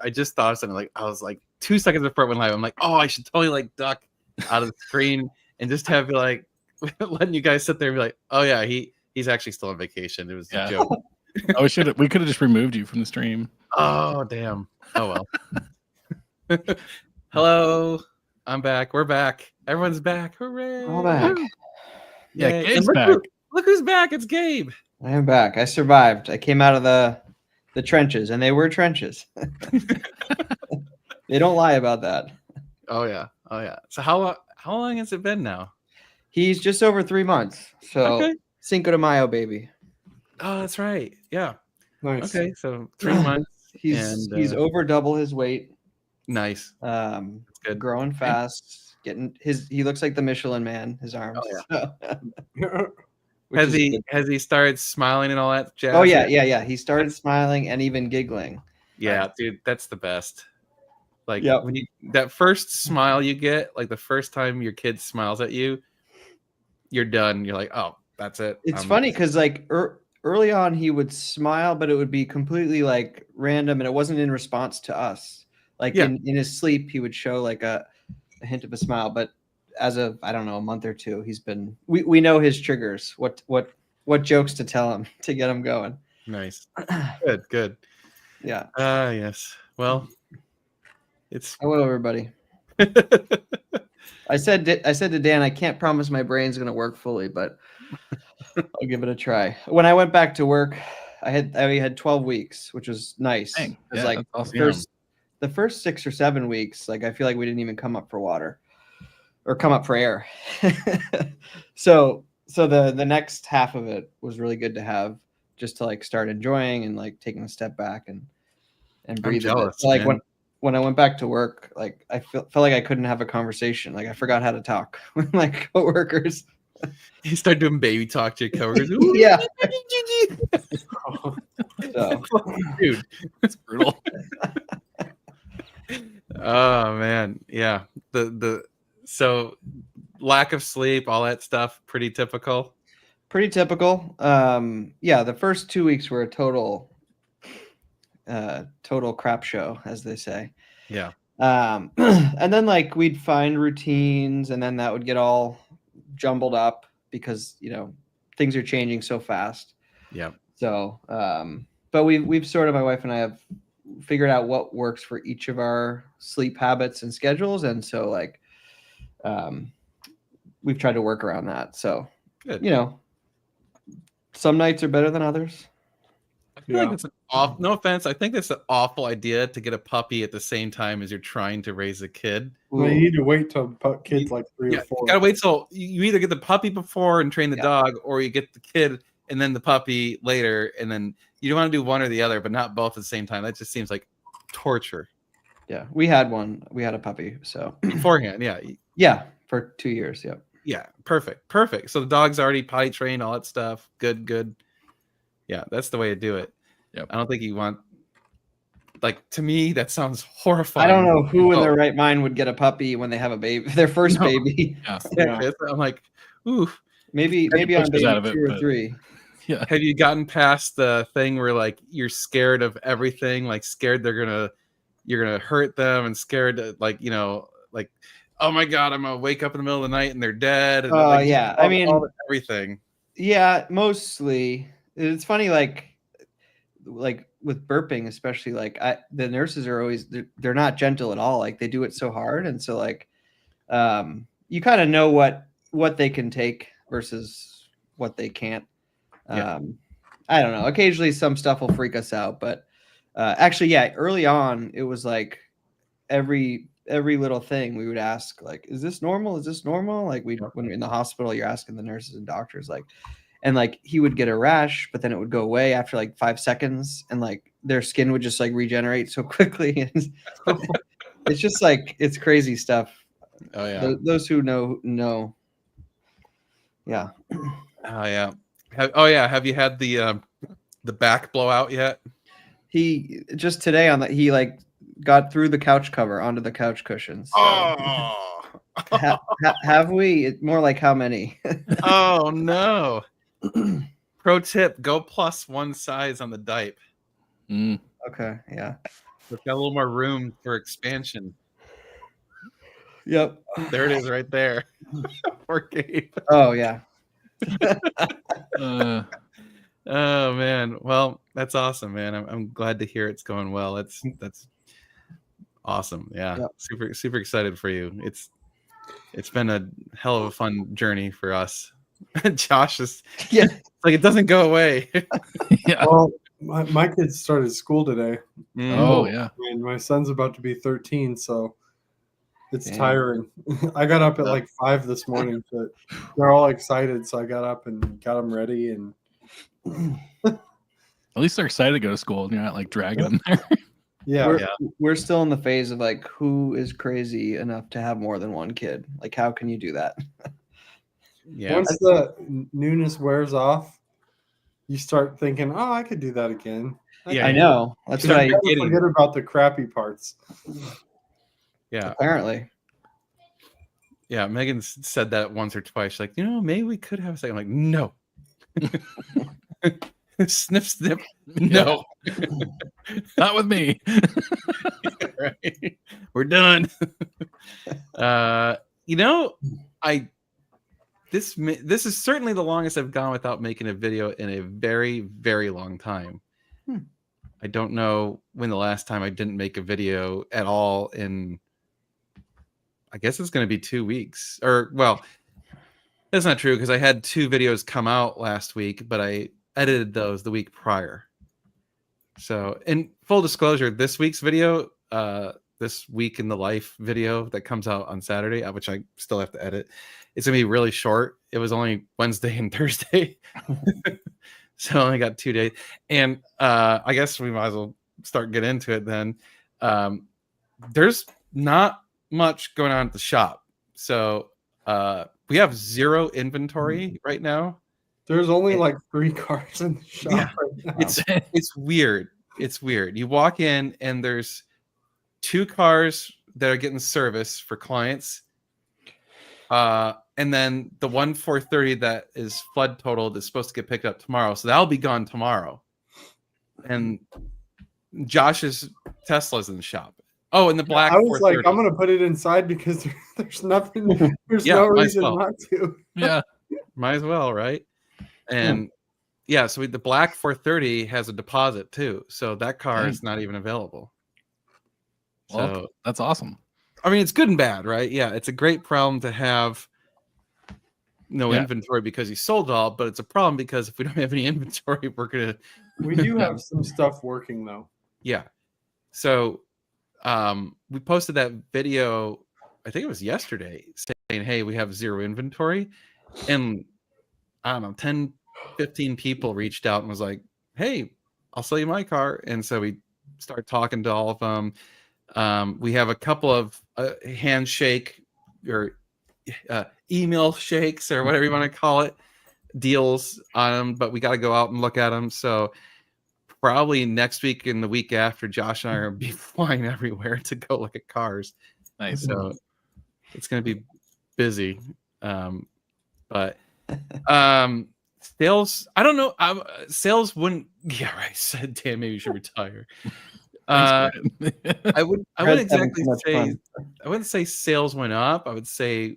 I just thought of something. Like I was like 2 seconds before it went live. I'm like, oh, I should totally like duck out of the screen and just have like letting you guys sit there and be like, oh yeah, he's actually still on vacation. It was a joke. Oh, we could have just removed you from the stream. Oh damn. Oh well. Hello, I'm back. We're back. Everyone's back. Hooray! All back. Yeah, Yay. Gabe's And back. Look who's back. It's Gabe. I am back. I survived. I came out of the trenches, and they were trenches. They don't lie about that. Oh yeah. So how long has it been now? He's just over 3 months. So Okay. Cinco de Mayo, baby. Oh, that's right. Yeah. Nice. Okay, so 3 months. He's over double his weight. Nice. That's good. Growing fast. He looks like the Michelin Man. His arms. Oh, yeah. Has he started smiling and all that jazz? Oh yeah. He started smiling and even giggling. Yeah, dude, that's the best. Like Yep. when that first smile you get, like the first time your kid smiles at you, you're done. You're like, oh, that's it. It's funny because like early on he would smile, but it would be completely like random, and it wasn't in response to us. Like in his sleep, he would show like a hint of a smile, but as of I don't know a month or two, he's been. We know his triggers. What jokes to tell him to get him going. Nice. Good. Yeah. Yes. Well, it's hello everybody. I said to Dan, I can't promise my brain's going to work fully, but I'll give it a try. When I went back to work, I had 12 weeks, which was nice. Dang. It was Yeah, like that's awesome. the first 6 or 7 weeks, like I feel like we didn't even come up for water or come up for air. So the next half of it was really good to have, just to like start enjoying and like taking a step back and breathe. Jealous, like man. when I went back to work, like I felt like I couldn't have a conversation. Like I forgot how to talk with my coworkers. You start doing baby talk to your coworkers. Yeah. So, dude, It's brutal. oh man, yeah. So lack of sleep, all that stuff, pretty typical. Pretty typical. Yeah, the first 2 weeks were a total crap show, as they say. Yeah. And then like we'd find routines, and then that would get all jumbled up because things are changing so fast. Yeah. So, but we've sort of, my wife and I have figured out what works for each of our sleep habits and schedules, and so like, we've tried to work around that. So, Good. Some nights are better than others. I feel like it's no offense. I think it's an awful idea to get a puppy at the same time as you're trying to raise a kid. Well, you need to wait till kids like 3 or 4. You gotta wait till you either get the puppy before and train the dog, or you get the kid and then the puppy later, and then you don't want to do one or the other, but not both at the same time. That just seems like torture. Yeah, we had one. We had a puppy, so beforehand. Yeah, for 2 years. Yep. Yeah, perfect. So the dog's already potty trained, all that stuff. Good. Yeah, that's the way to do it. Yep. I don't think you want, like, to me, that sounds horrifying. I don't know who in their right mind would get a puppy when they have a baby, their first baby. Yeah. I'm like, ooh. Maybe on baby 2 or 3. Yeah. Have you gotten past the thing where like you're scared of everything, like scared you're gonna hurt them, and scared to, like, like, oh my god, I'm gonna wake up in the middle of the night and they're dead. And Yeah. everything. Yeah, mostly. It's funny, like with burping, especially, like the nurses are always, they're not gentle at all. Like they do it so hard, and so like you kind of know what they can take versus what they can't. I don't know. Occasionally some stuff will freak us out, but actually, yeah, early on it was like every little thing we would ask, like, is this normal? Is this normal? Like when we're in the hospital, you're asking the nurses and doctors, like, and like he would get a rash, but then it would go away after like 5 seconds, and like their skin would just like regenerate so quickly. It's just like, it's crazy stuff. Oh yeah. Those who know. Yeah. Oh yeah. Have you had the back blowout yet? He just today he like got through the couch cover onto the couch cushions. So. Oh. Have we? More like how many? Oh no. Pro tip: go +1 size on the diaper. Okay, yeah. We've got a little more room for expansion. Yep. There it is, right there. Poor Gabe. Oh yeah. Uh, Oh man, well, that's awesome, man. I'm glad to hear it's going well. That's awesome. Yeah, Yep. super excited for you. It's been a hell of a fun journey for us. Josh is Yeah. like it doesn't go away. yeah. Well, my kids started school today, Oh yeah. and my son's about to be 13, so it's Dang. tiring. I got up at Yeah. like 5 this morning, but they're all excited, so I got up and got them ready. And At least they're excited to go to school, and you're not like dragging them there. yeah, We're still in the phase of like, who is crazy enough to have more than one kid? Like, how can you do that? Yeah, once the newness wears off, you start thinking, "Oh, I could do that again." Yeah, I know. That's Because what you I never forget about the crappy parts. yeah, apparently. yeah. Megan said that once or twice. She's like, maybe we could have a second. I'm like, no. Snip, snip. No. Not with me. Right? We're done. This is certainly the longest I've gone without making a video in a very, very long time. I don't know when the last time I didn't make a video at all in, I guess it's going to be 2 weeks. Or, well, that's not true because I had 2 videos come out last week, but I edited those the week prior. So, in full disclosure, this week's video, this week in the life video that comes out on Saturday, which I still have to edit, it's gonna be really short. It was only Wednesday and Thursday, so I only got 2 days. And I guess we might as well start getting into it then. There's not much going on at the shop, so we have 0 inventory right now. There's only like 3 cars in the shop Yeah. right now. It's weird. It's weird. You walk in and there's 2 cars that are getting service for clients. And then the one 430 that is flood totaled is supposed to get picked up tomorrow. So that'll be gone tomorrow. And Josh's Tesla's in the shop. Oh, and the black I was like, 430. I'm gonna put it inside because there's nothing. There's Yeah, no might as reason well. not to. Yeah. Might as well, right? And yeah, so the black 430 has a deposit too. So that car is not even available. Well, So that's awesome. I mean, it's good and bad, right? Yeah, it's a great problem to have no Yeah. inventory because you sold all, but it's a problem because if we don't have any inventory, we're gonna We do have some stuff working though. yeah. So we posted that video, I think it was yesterday, saying, hey, we have 0 inventory. And I don't know, 10, 15 people reached out and was like, hey, I'll sell you my car. And so we started talking to all of them. We have a couple of handshake or email shakes or whatever you want to call it, deals on them, but we got to go out and look at them. So probably next week and the week after, Josh and I are be flying everywhere to go look at cars. Nice. So it's going to be busy. But sales, I don't know. Sales wouldn't. Yeah, right. Said, damn, maybe you should retire. I wouldn't exactly say. I wouldn't say sales went up. I would say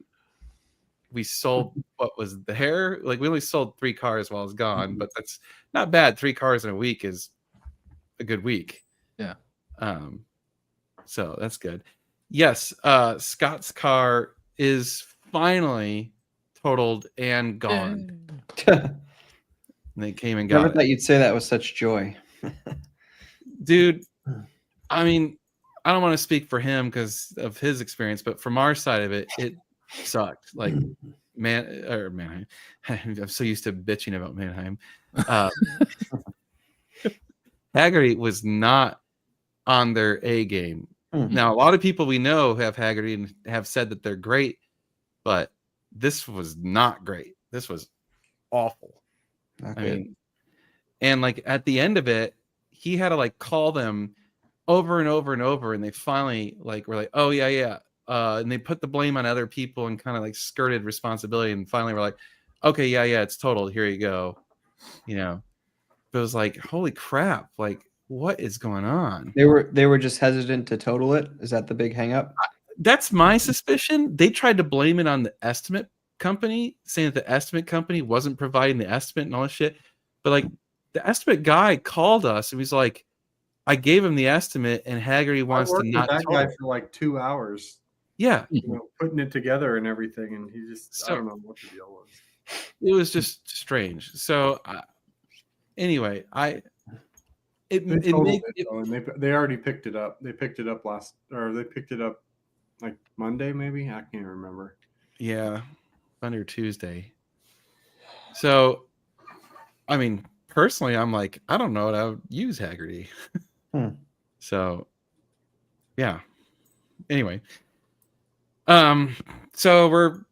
we sold what was there. Like we only sold 3 cars while I was gone, but that's not bad. 3 cars in a week is a good week. Yeah. So that's good. Yes. Scott's car is finally totaled and gone. And they came and Never got thought it. you'd say that with such joy. Dude, I mean, I don't want to speak for him because of his experience, but from our side of it, it sucked. Like Manheim. I'm so used to bitching about Manheim. Haggerty was not on their A game. Now, a lot of people we know have Haggerty and have said that they're great, but this was not great. This was awful. Not I good. mean, and like at the end of it, he had to like call them over and over and over, and they finally like were like, "Oh yeah." And they put the blame on other people and kind of like skirted responsibility, and finally were like, "Okay, yeah, it's totaled. Here you go." You know, but it was like, holy crap! Like what is going on? They were just hesitant to total it. Is that the big hang up? That's my suspicion. They tried to blame it on the estimate company, saying that the estimate company wasn't providing the estimate and all this shit. But like the estimate guy called us and was like, I gave him the estimate and Haggerty I wants to worked with not that total guy it. for like 2 hours, Yeah. putting it together and everything, and he just So- I don't know what the deal was. It was just strange. So anyway, They it totaled made it, though, and they already picked it up. They picked it up like Monday, maybe. I can't remember. yeah, Monday or Tuesday. So, I mean, personally, I'm like, I don't know what I would use Haggerty. So, yeah. Anyway, so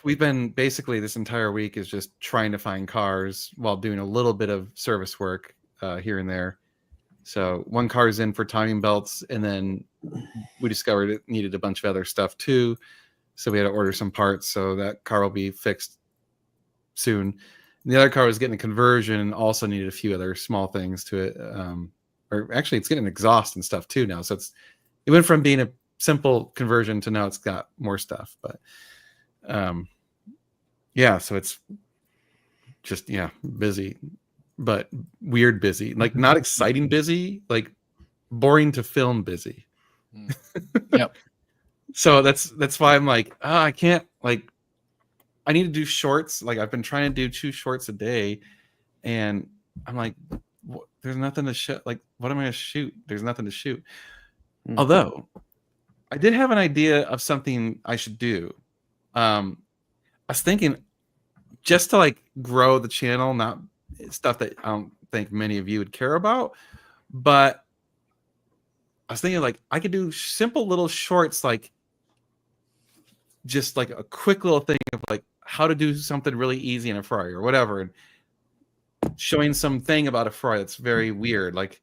we've been basically this entire week is just trying to find cars while doing a little bit of service work here and there. So one car is in for timing belts, and then we discovered it needed a bunch of other stuff too. So we had to order some parts. So that car will be fixed soon. And the other car was getting a conversion and also needed a few other small things to it. Or actually, it's getting an exhaust and stuff too now. So it went from being a simple conversion to now it's got more stuff. But yeah, so it's just busy, but weird busy, like not exciting busy, like boring to film busy. Yep. So that's why I'm like, I can't, like, I need to do shorts. Like I've been trying to do 2 shorts a day, and I'm like, there's nothing to shoot. Like, what am I gonna shoot? There's nothing to shoot. Mhm. Although I did have an idea of something I should do. I was thinking just to like grow the channel, not stuff that I don't think many of you would care about, but I was thinking like I could do simple little shorts, like just like a quick little thing of like how to do something really easy in a Ferrari or whatever, and showing something about a Ferrari that's very weird, like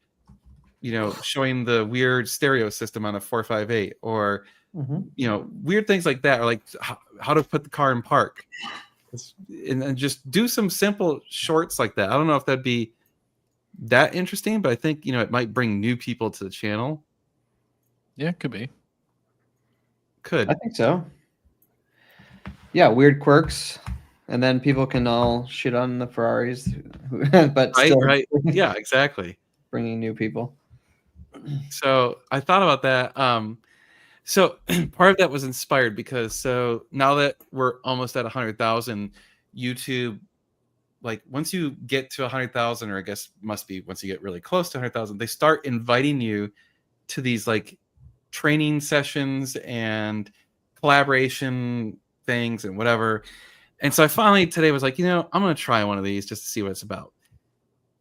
showing the weird stereo system on a 458, or weird things like that, or like how to put the car in park, and just do some simple shorts like that. I don't know if that'd be that interesting, but I think it might bring new people to the channel. Yeah, it could be. Could. I think so. Yeah, weird quirks, and then people can all shit on the Ferraris, but still right. Yeah, exactly. bringing new people. So I thought about that. So part of that was inspired because now that we're almost at 100,000, YouTube, like once you get to 100,000, or I guess must be once you get really close to 100,000, they start inviting you to these like training sessions and collaboration things and whatever. And so I finally today was like, I'm going to try one of these just to see what it's about.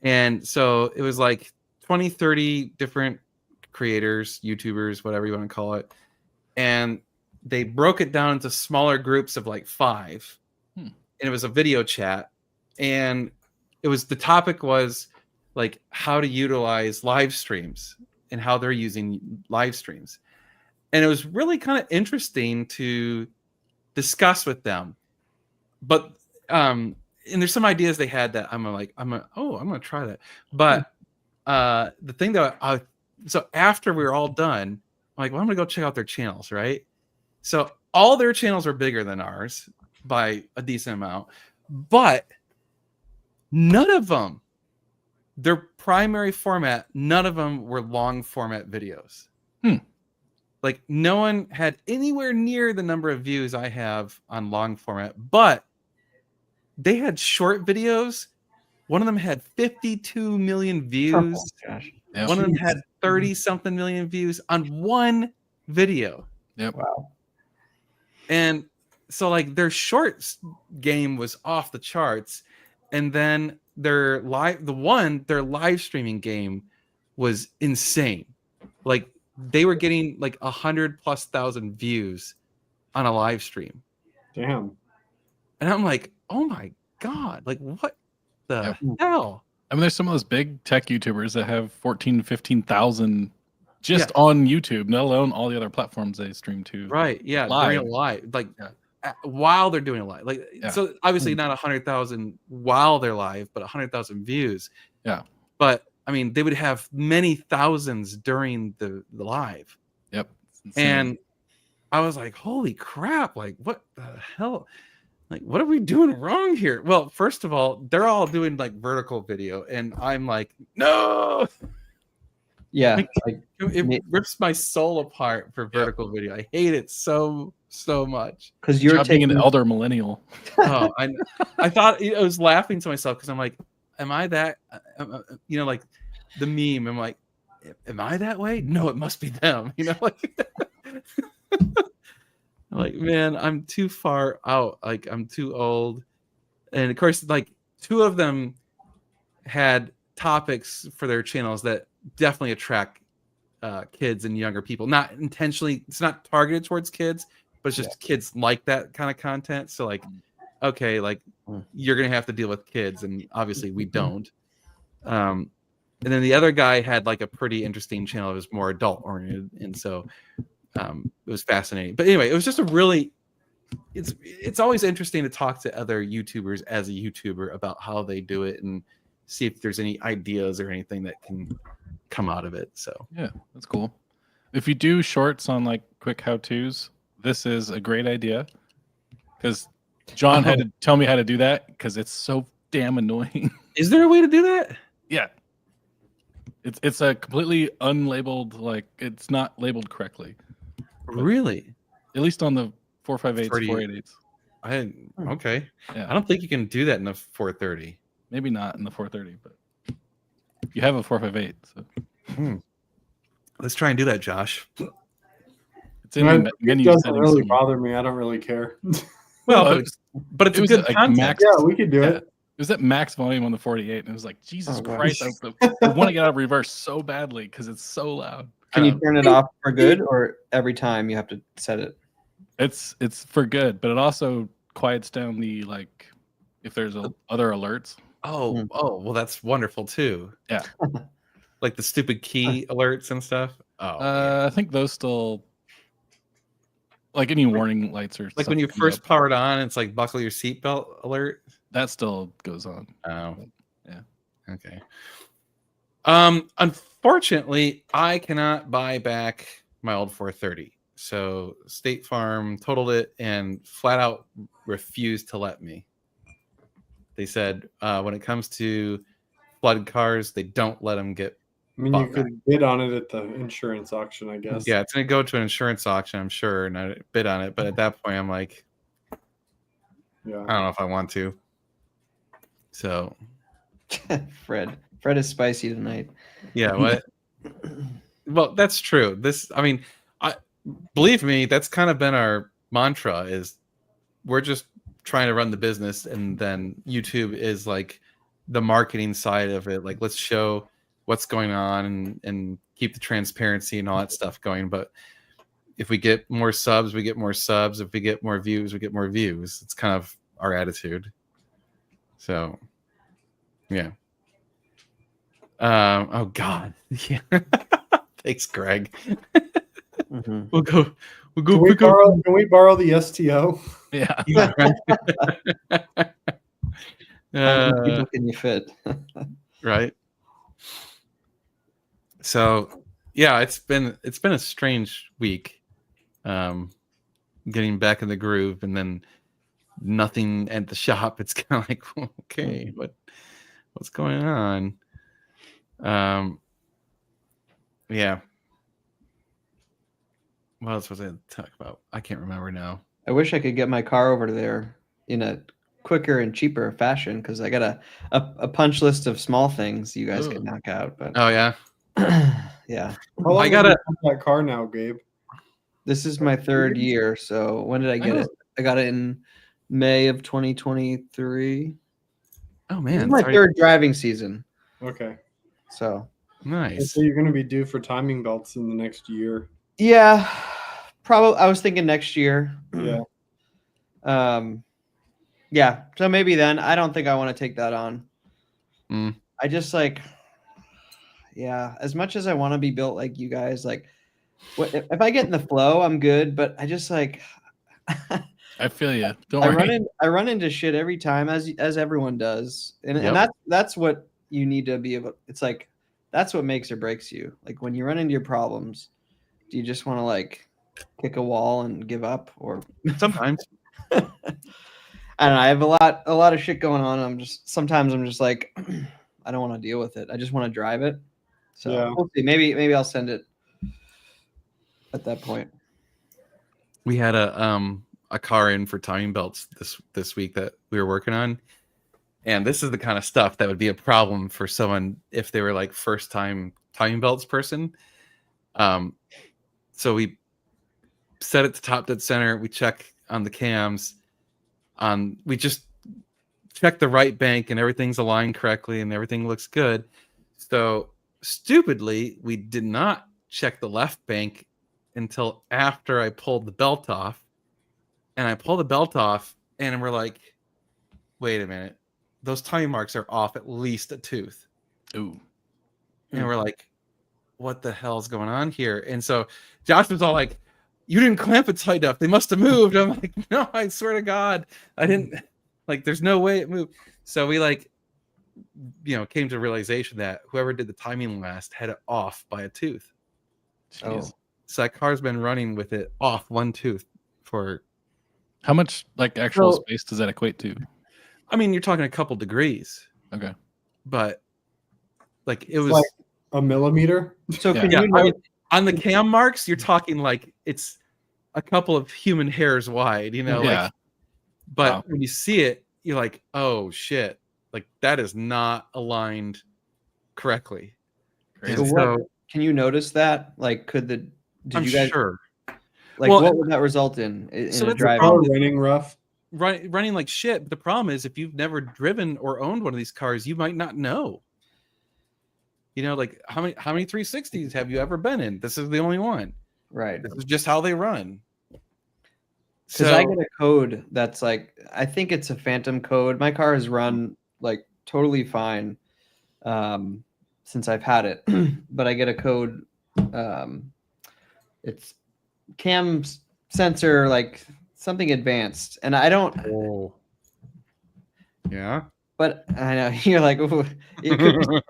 And so it was like 20, 30 different creators, YouTubers, whatever you want to call it. And they broke it down into smaller groups of like 5. And it was a video chat. And the topic was like how to utilize live streams and how they're using live streams. And it was really kind of interesting to discuss with them. But and there's some ideas they had that I'm gonna try that. But the thing that so after we were all done, I'm like, well, I'm gonna go check out their channels, right? So all their channels are bigger than ours by a decent amount, but none of them, their primary format, none of them were long format videos. Like no one had anywhere near the number of views I have on long format, but they had short videos. One of them had 52 million views. Oh, gosh. Yep. One of them had 30 something million views on one video. Yep. Wow. And so like their shorts game was off the charts. And then their live streaming game was insane. Like they were getting like 100,000+ views on a live stream. Damn. And I'm like, oh my God, like what the hell? I mean, there's some of those big tech YouTubers that have 14, 15,000 just on YouTube, let alone all the other platforms they stream to. Right. Yeah. Live. During a live, like while they're doing a live, like, so obviously not 100,000 while they're live, but 100,000 views. Yeah. But I mean, they would have many thousands during the live. Yep. It's insane. And I was like, holy crap, like what the hell? Like, what are we doing wrong here? Well, first of all, they're all doing like vertical video, and I'm like, no, Yeah, like, it rips my soul apart for vertical video. I hate it so much. because you're Stop being taking an elder millennial. Oh, I thought I was laughing to myself because I'm like, am I that? You know, like the meme. I'm like, am I that way? No, it must be them. You know, like, like, man, I'm too far out. Like, I'm too old. And of course, like, two of them had topics for their channels that definitely attract kids and younger people. Not intentionally, it's not targeted towards kids, but it's just kids like that kind of content. So, like, okay, like, you're gonna have to deal with kids, and obviously we don't. And then the other guy had like a pretty interesting channel. It was more adult oriented, and so it was fascinating. But anyway, it was just a really it's always interesting to talk to other YouTubers as a YouTuber about how they do it and see if there's any ideas or anything that can come out of it. So Yeah, that's cool. If you do shorts on like quick how-tos, this is a great idea. Because John had to tell me how to do that because it's so damn annoying. is there a way to do that? Yeah. It's a completely unlabeled, like it's not labeled correctly. Really? At least on the 458s, Pretty- 488s. Okay. Yeah. I don't think you can do that in a 430. Maybe not in the 430, but you have a 458. So Let's try and do that, Josh. it's in the It menu doesn't settings really somewhere. bother me. I don't really care. Well, Well, but it's it a was good like content. max. Yeah, we could do Yeah. it. It was at max volume on the 48, and it was like, Jesus Oh, gosh. Christ, I want to get out of reverse so badly because it's so loud. Can you turn it off for good, or every time you have to set it? It's for good, but it also quiets down the like if there's other alerts. Oh, well, that's wonderful too. Yeah. Like the stupid key alerts and stuff. Oh, man. I think those still like any warning lights or Like stuff when you that comes first up, power it on, it's like buckle your seatbelt alert. that still goes on. Oh, Yeah. Okay. Unfortunately, I cannot buy back my old 430. So State Farm totaled it and flat out refused to let me. They said when it comes to flood cars, they don't let them get. I mean, you Bought could bid on it at the insurance auction, I guess. Yeah, it's gonna go to an insurance auction, I'm sure, and I bid on it. But at that point, I'm like, Yeah. I don't know if I want to. So Fred is spicy tonight. yeah, what? Well, that's true. I mean, believe me, that's kind of been our mantra. Is we're just trying to run the business, and then YouTube is like the marketing side of it. Like, let's show what's going on and keep the transparency and all that stuff going. But if we get more subs, we get more subs. If we get more views, we get more views. It's kind of our attitude. So, yeah. Oh God. Yeah. Thanks, Greg. Mhm. We'll go. Can we borrow the STO? Yeah. Yeah, right. How many people can you fit? Right. So, yeah, it's been a strange week. Getting back in the groove, and then nothing at the shop. It's kind of like, okay, what's going on? Yeah. What else was I going to talk about? I can't remember now. I wish I could get my car over there in a quicker and cheaper fashion because I got a punch list of small things you guys could knock out. But Oh yeah. yeah, How long I have gotta- you had that car now, Gabe? this is my third year. So when did I get it? I got it in May of 2023. Oh This man, is my sorry. third driving season. Okay. So Nice. So you're going to be due for timing belts in the next year. yeah, probably. I was thinking next year. Yeah. Yeah. So maybe then. I don't think I want to take that on. Mm. I just like, yeah. As much as I want to be built like you guys, like, if I get in the flow, I'm good. But I just like, I feel you. Don't I worry. run into shit every time, as everyone does, and Yep. and that's what you need to be able. It's like that's what makes or breaks you. Like when you run into your problems, do you just want to like kick a wall and give up, or Sometimes. I don't know. I have a lot of shit going on. Sometimes I'm just like, I don't want to deal with it. I just want to drive it. So Yeah. we'll see. Maybe I'll send it at that point. We had a car in for timing belts this week that we were working on, and this is the kind of stuff that would be a problem for someone if they were like first time timing belts person. So we set it to top dead center. We check on the cams. We just check the right bank and everything's aligned correctly and everything looks good. So stupidly, we did not check the left bank until after I pulled the belt off. And I pulled the belt off and we're like, wait a minute. Those timing marks are off at least a tooth. Ooh. And we're like, what the hell's going on here? And so Josh was all like, you didn't clamp it tight enough. They must have moved. I'm like, no, I swear to God, I didn't. Like, there's no way it moved. So we came to realization that whoever did the timing last had it off by a tooth. Oh, So that car's been running with it off one tooth for. How much like actual So- space does that equate to? I mean, you're talking a couple degrees, Okay. but like it was Like a millimeter. so can Yeah, you know, on the cam marks. You're talking like it's a couple of human hairs wide, Yeah. Like, but Wow. when you see it, you're like, oh shit, like that is not aligned correctly. Crazy. And So what- so can you notice that? Like, did I'm you guys sure like Well, what would that result in so a that's the driving? problem. Car running rough. running like shit. But the problem is, if you've never driven or owned one of these cars, you might not know. Like how many 360s have you ever been in? This is the only one. Right. This is just how they run. Because I get a code that's like, I think it's a phantom code. My car has run like totally fine since I've had it, but I get a code. It's cam sensor, like something advanced, and I don't. Oh. Yeah. But I know you're like, ooh, it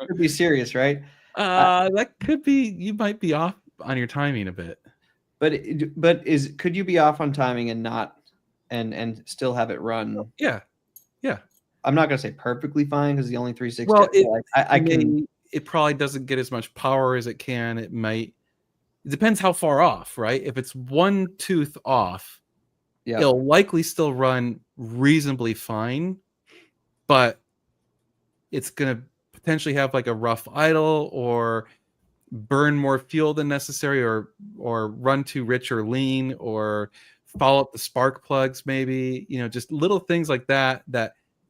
could be serious, right? That could be. You might be off on your timing a bit. But could you be off on timing and not and still have it run? Yeah. I'm not gonna say perfectly fine because the only 360. Well, I can. It probably doesn't get as much power as it can. It might. It depends how far off, right? If it's one tooth off, Yeah. it'll likely still run reasonably fine, but it's gonna potentially have like a rough idle or burn more fuel than necessary, or run too rich or lean, or follow up the spark plugs, maybe. Just little things like that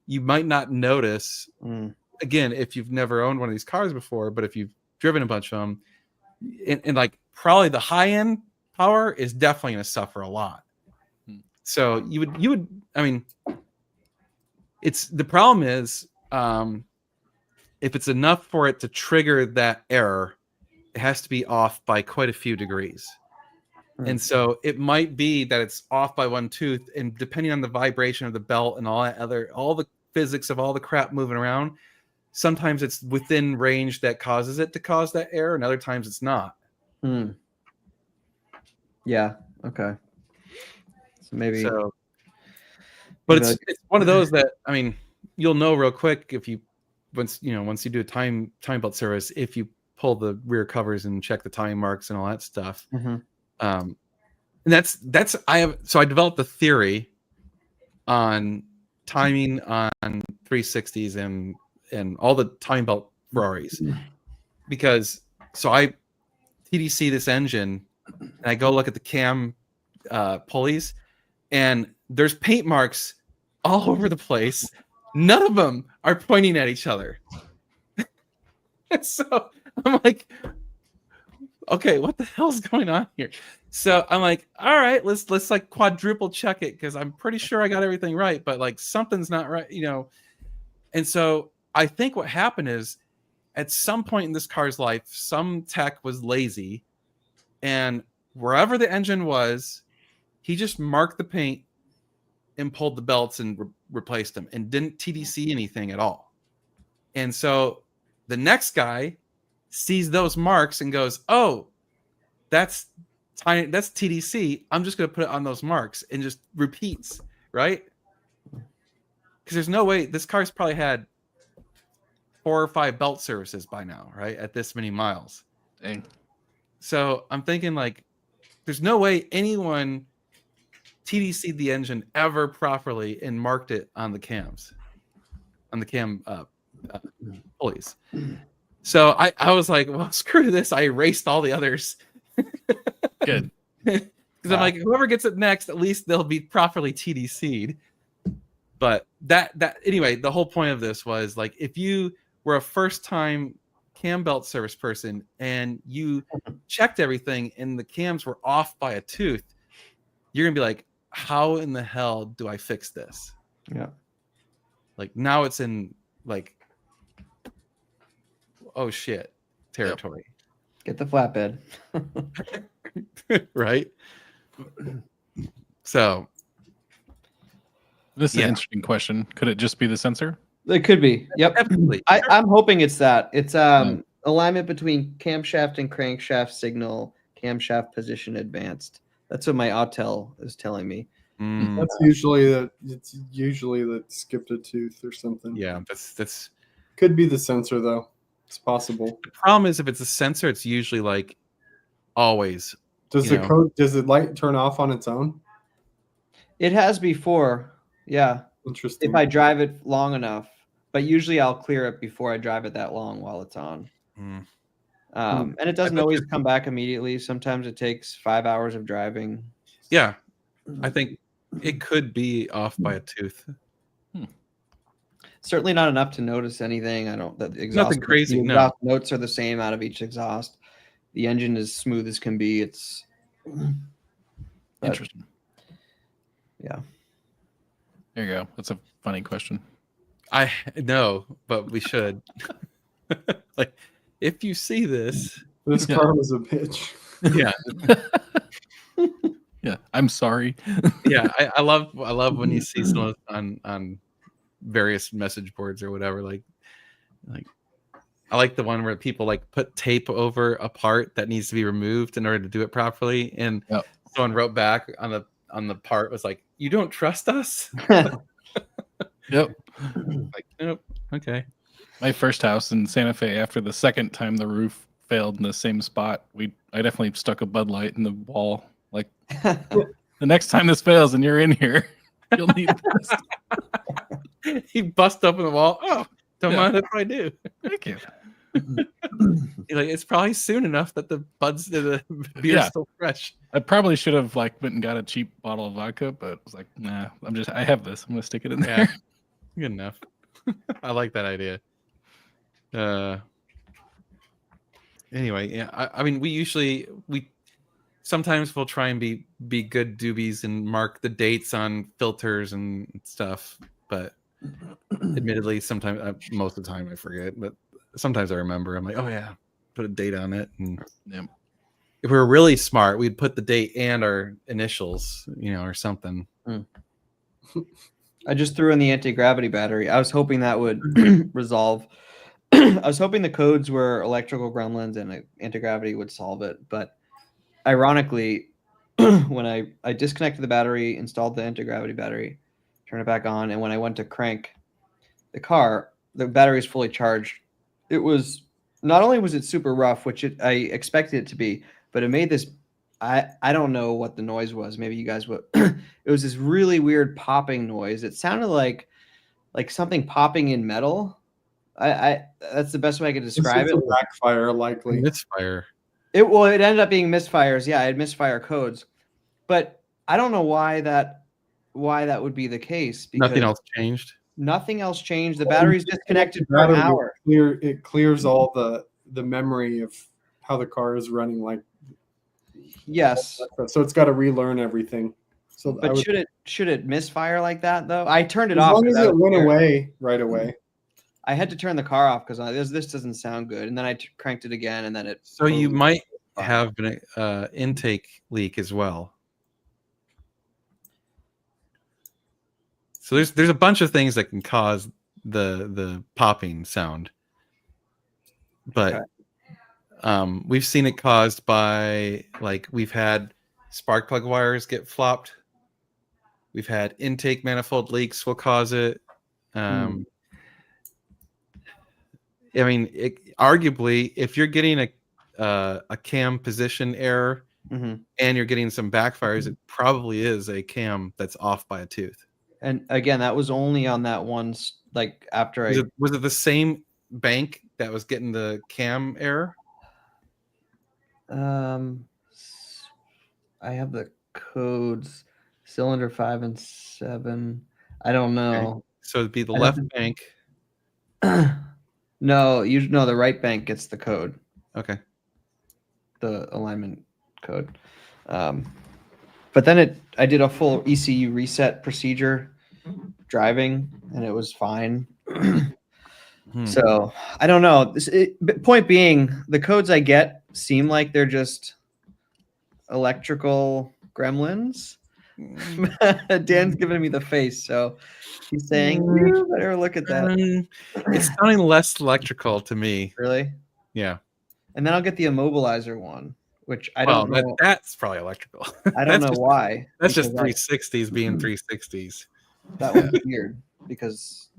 you might not notice. Mm. Again, if you've never owned one of these cars before, but if you've driven a bunch of them, and like probably the high end power is definitely going to suffer a lot. So you would, I mean, the problem is, if it's enough for it to trigger that error, it has to be off by quite a few degrees. And so it might be that it's off by one tooth, and depending on the vibration of the belt and all the physics of all the crap moving around, sometimes it's within range that causes it to cause that error, and other times it's not. Yeah. Okay. So maybe. So, but maybe it's one of those that, I mean, you'll know real quick if you once you do a time belt service, if you pull the rear covers and check the time marks and all that stuff. Mhm. And that's I developed a theory on timing on 360s and all the time belt Ferraris, because I TDC this engine and I go look at the cam pulleys, and there's paint marks all over the place. None of them are pointing at each other. So I'm like, okay, what the hell's going on here? So I'm like, all right, let's like quadruple check it, because I'm pretty sure I got everything right, but like something's not right, And so I think what happened is, at some point in this car's life, some tech was lazy, and wherever the engine was, he just marked the paint and pulled the belts and replaced them, and didn't TDC anything at all. And so the next guy sees those marks and goes, "Oh, that's tiny. That's TDC. I'm just going to put it on those marks," and just repeats, right? Because there's no way this car's probably had 4 or 5 belt services by now, right? At this many miles. Dang. So I'm thinking like, there's no way anyone TDC'd the engine ever properly and marked it on the cams, on the cam pulleys. So I was like, well, screw this. I erased all the others. Good. Because I'm like, whoever gets it next, at least they'll be properly TDC'd. But that anyway, the whole point of this was like, if you were a first time cam belt service person and you checked everything and the cams were off by a tooth, you're gonna be like, how in the hell do I fix this? Yeah. Like now it's in like, oh shit territory. Get the flatbed. Right? So This is Yeah. an interesting question. Could it just be the sensor? It could be. Yep. absolutely. I'm hoping it's that. It's alignment between camshaft and crankshaft signal, camshaft position advanced. That's what my Autel is telling me. Mm, That's usually that. It's usually that skipped a tooth or something. yeah, that's Could be the sensor though. It's possible. the problem is if it's a sensor, it's usually like always. Does You the know. code? Does the light turn off on its own? It has before. Yeah. Interesting. If I drive it long enough, but usually I'll clear it before I drive it that long while it's on. Mm. And it doesn't bet always you- come back immediately. Sometimes it takes 5 hours of driving. Yeah, I think it could be off by a tooth. Certainly not enough to notice anything. I don't. The exhaust, Nothing crazy, The no. exhaust notes are the same out of each exhaust. The engine is smooth as can be. It's but- Interesting. yeah. There you go. That's a funny question. I know, but we should. Like, if you see this, This Yeah. car was a bitch. yeah, Yeah. I'm sorry. yeah. I love when you see some of those on various message boards or whatever. Like I like the one where people like put tape over a part that needs to be removed in order to do it properly, and Yep. someone wrote back on the part was like, "You don't trust us?" Yep. Like, nope. Okay. My first house in Santa Fe, after the second time the roof failed in the same spot, I definitely stuck a Bud Light in the wall. Like, the next time this fails and you're in here, you'll need this. He bust open the wall. Oh, don't Yeah. mind if I do. Thank you. You're like, it's probably soon enough that the beer's Yeah. still fresh. I probably should have like went and got a cheap bottle of vodka, but I was like, nah, I have this. I'm gonna stick it in there. Yeah. Good enough. I like that idea. Anyway, yeah. I mean, we sometimes we'll try and be good doobies and mark the dates on filters and stuff, but admittedly, sometimes most of the time I forget, but sometimes I remember. I'm like, oh yeah, put a date on it. And Yep. if we were really smart, we'd put the date and our initials, or something. I just threw in the anti-gravity battery. I was hoping that would resolve. I was hoping the codes were electrical gremlins and anti-gravity would solve it. But ironically, when I disconnected the battery, installed the anti-gravity battery, turned it back on, and when I went to crank the car, the battery is fully charged. It was not only was it super rough, which I expected it to be, but it made this. I don't know what the noise was. Maybe you guys would. It was this really weird popping noise. It sounded like something popping in metal. I that's the best way I could describe It's it. a backfire, likely. Misfire. It ended up being misfires. Yeah, I had misfire codes, but I don't know why that would be the case. Because Nothing else changed. Nothing else changed. The battery's disconnected for Battery an hour. It clears all the memory of how the car is running. Like, Yes, so it's got to relearn everything. So I but would, should it misfire like that though? I turned it as off. long as 'cause I it was went scared. away right away. I had to turn the car off because this doesn't sound good, and then I cranked it again, and then it. So you totally might fire. have an intake leak as well. So there's a bunch of things that can cause the popping sound, but Okay. We've seen it caused by, like, we've had spark plug wires get flopped. We've had intake manifold leaks will cause it. I mean, arguably, if you're getting a cam position error and you're getting some backfires, it probably is a cam that's off by a tooth. And again, that was only on that one, like after Was it the same bank that was getting the cam error? I have the codes, cylinder 5 and 7. I don't know. Okay. So it'd be the I left don't- bank. No, the right bank gets the code, Okay. the alignment code. But then I did a full ECU reset procedure driving, and it was fine. So I don't know. But point being, the codes I get seem like they're just electrical gremlins. Dan's giving me the face, so he's saying you better look at that. It's sounding less electrical to me. Really? Yeah. And then I'll get the immobilizer one, which I Well, don't know. that's probably electrical. I don't know just- why. That's just because 360s being 360s. that one's weird because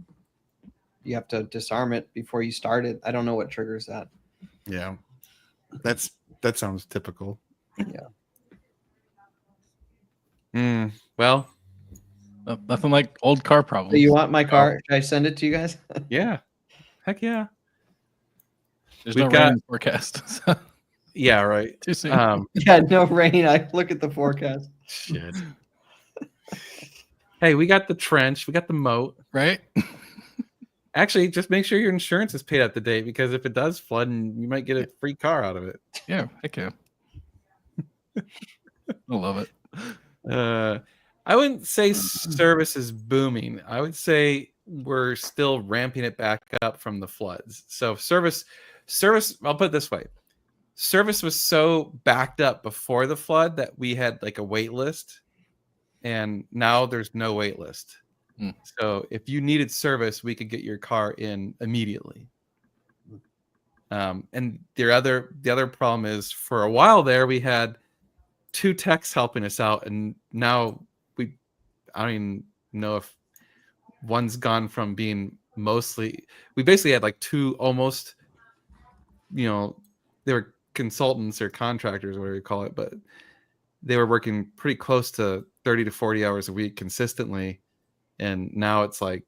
you have to disarm it before you start it. I don't know what triggers that. Yeah. That sounds typical. Yeah. Well, Nothing like old car problems. So you want my car? Should I send it to you guys? yeah. Heck yeah. There's we've no got- rain forecast. So Yeah, right. too soon. Yeah, no rain. I look at the forecast. Shit. Hey, we got the trench, we got the moat. Right? Actually, just make sure your insurance is paid at the date, because if it does flood, and you might get a free car out of it. Yeah, heck yeah. I love it. I wouldn't say service is booming. I would say we're still ramping it back up from the floods. So service, I'll put it this way. Service was so backed up before the flood that we had like a wait list, and now there's no wait list. So if you needed service, we could get your car in immediately. And the other problem is, for a while there, we had 2 techs helping us out, and now I don't even know if one's gone from being mostly. We basically had like 2 almost, they were consultants or contractors, whatever you call it, but they were working pretty close to 30 to 40 hours a week consistently, and now it's like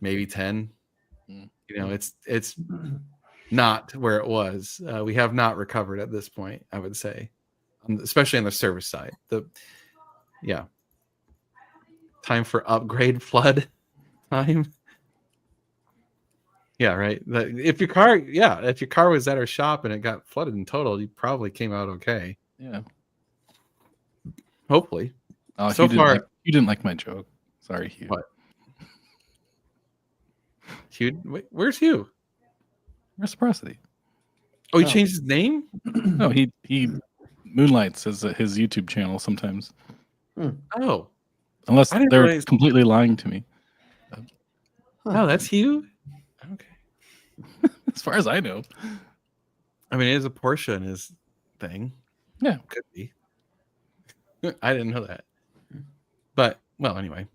maybe 10. It's not where it was. We have not recovered at this point, I would say, especially on the service side. Time for upgrade flood time. Yeah, right. If your car was at our shop and it got flooded in total, you probably came out okay. Yeah. Hopefully. Oh, So you didn't like my joke. Sorry, Hugh. What? Hugh, where's Hugh? Reciprocity. Oh, he Oh. changed his name? No, he moonlights as his YouTube channel sometimes, Oh, unless I didn't they're realize- completely lying to me. oh, that's Hugh. Okay. As far as I know. I mean, it is a Porsche in his thing. Yeah. Could be. I didn't know that. But, well, anyway.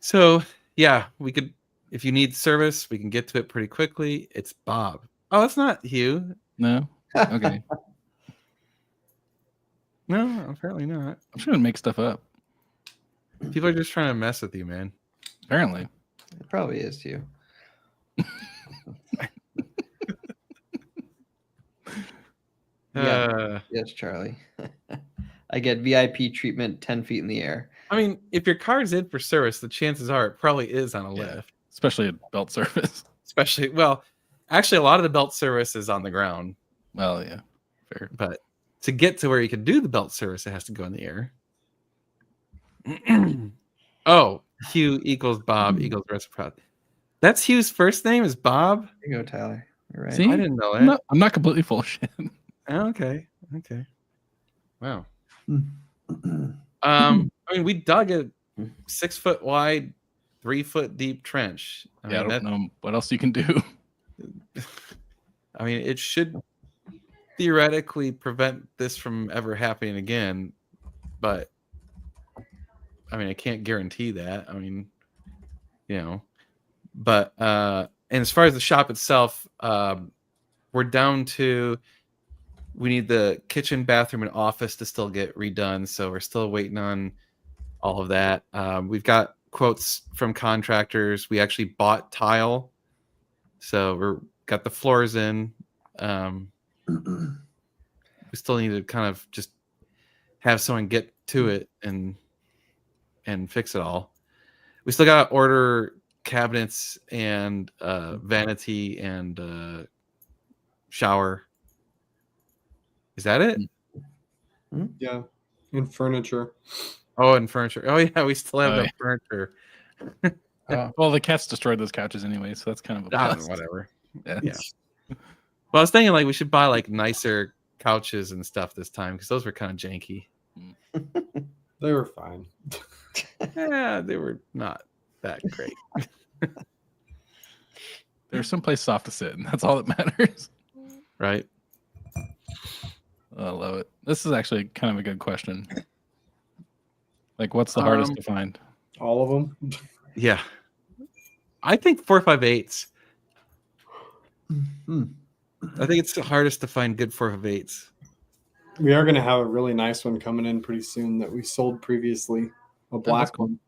So, yeah, we could, if you need service, we can get to it pretty quickly. It's Bob. Oh, it's not Hugh. No. Okay. No, apparently not. I'm trying to make stuff up. People are just trying to mess with you, man. Apparently. It probably is too. Yeah. Yes, Charlie. I get VIP treatment 10 feet in the air. I mean, if your car's in for service, the chances are it probably is on a Yeah. lift. Especially at belt service. Especially, well, actually, a lot of the belt service is on the ground. Well, yeah. Fair. But to get to where you can do the belt service, it has to go in the air. Oh, Hugh equals Bob equals reciprocity. That's Hugh's first name is Bob? There you go, Tyler. You're right. See? I didn't know that. I'm not completely full of shit. Oh, okay. Wow. I mean, we dug a 6 foot wide, 3 foot deep trench. I don't know what else you can do. I mean, it should theoretically prevent this from ever happening again, but I mean, I can't guarantee that. I mean, but and as far as the shop itself, we're down to we need the kitchen, bathroom, and office to still get redone, so we're still waiting on all of that. We've got quotes from contractors. We actually bought tile, so we're got the floors in. We still need to kind of just have someone get to it and fix it all. We still got to order cabinets and vanity and shower. Is that it? Yeah, and furniture. Oh, and furniture. Oh yeah, we still have Oh, the yeah. furniture. Well, the cats destroyed those couches anyway, so that's kind of a plus. Whatever. Yeah. Yeah. Well, I was thinking like we should buy like nicer couches and stuff this time because those were kind of janky. They were fine. Yeah, they were not that great. There's someplace soft to sit, and that's all that matters. Right? I love it. This is actually kind of a good question. Like, what's the hardest to find? All of them. Yeah. I think 458s. I think it's the hardest to find good 458s. We are going to have a really nice one coming in pretty soon that we sold previously, a black cool. one.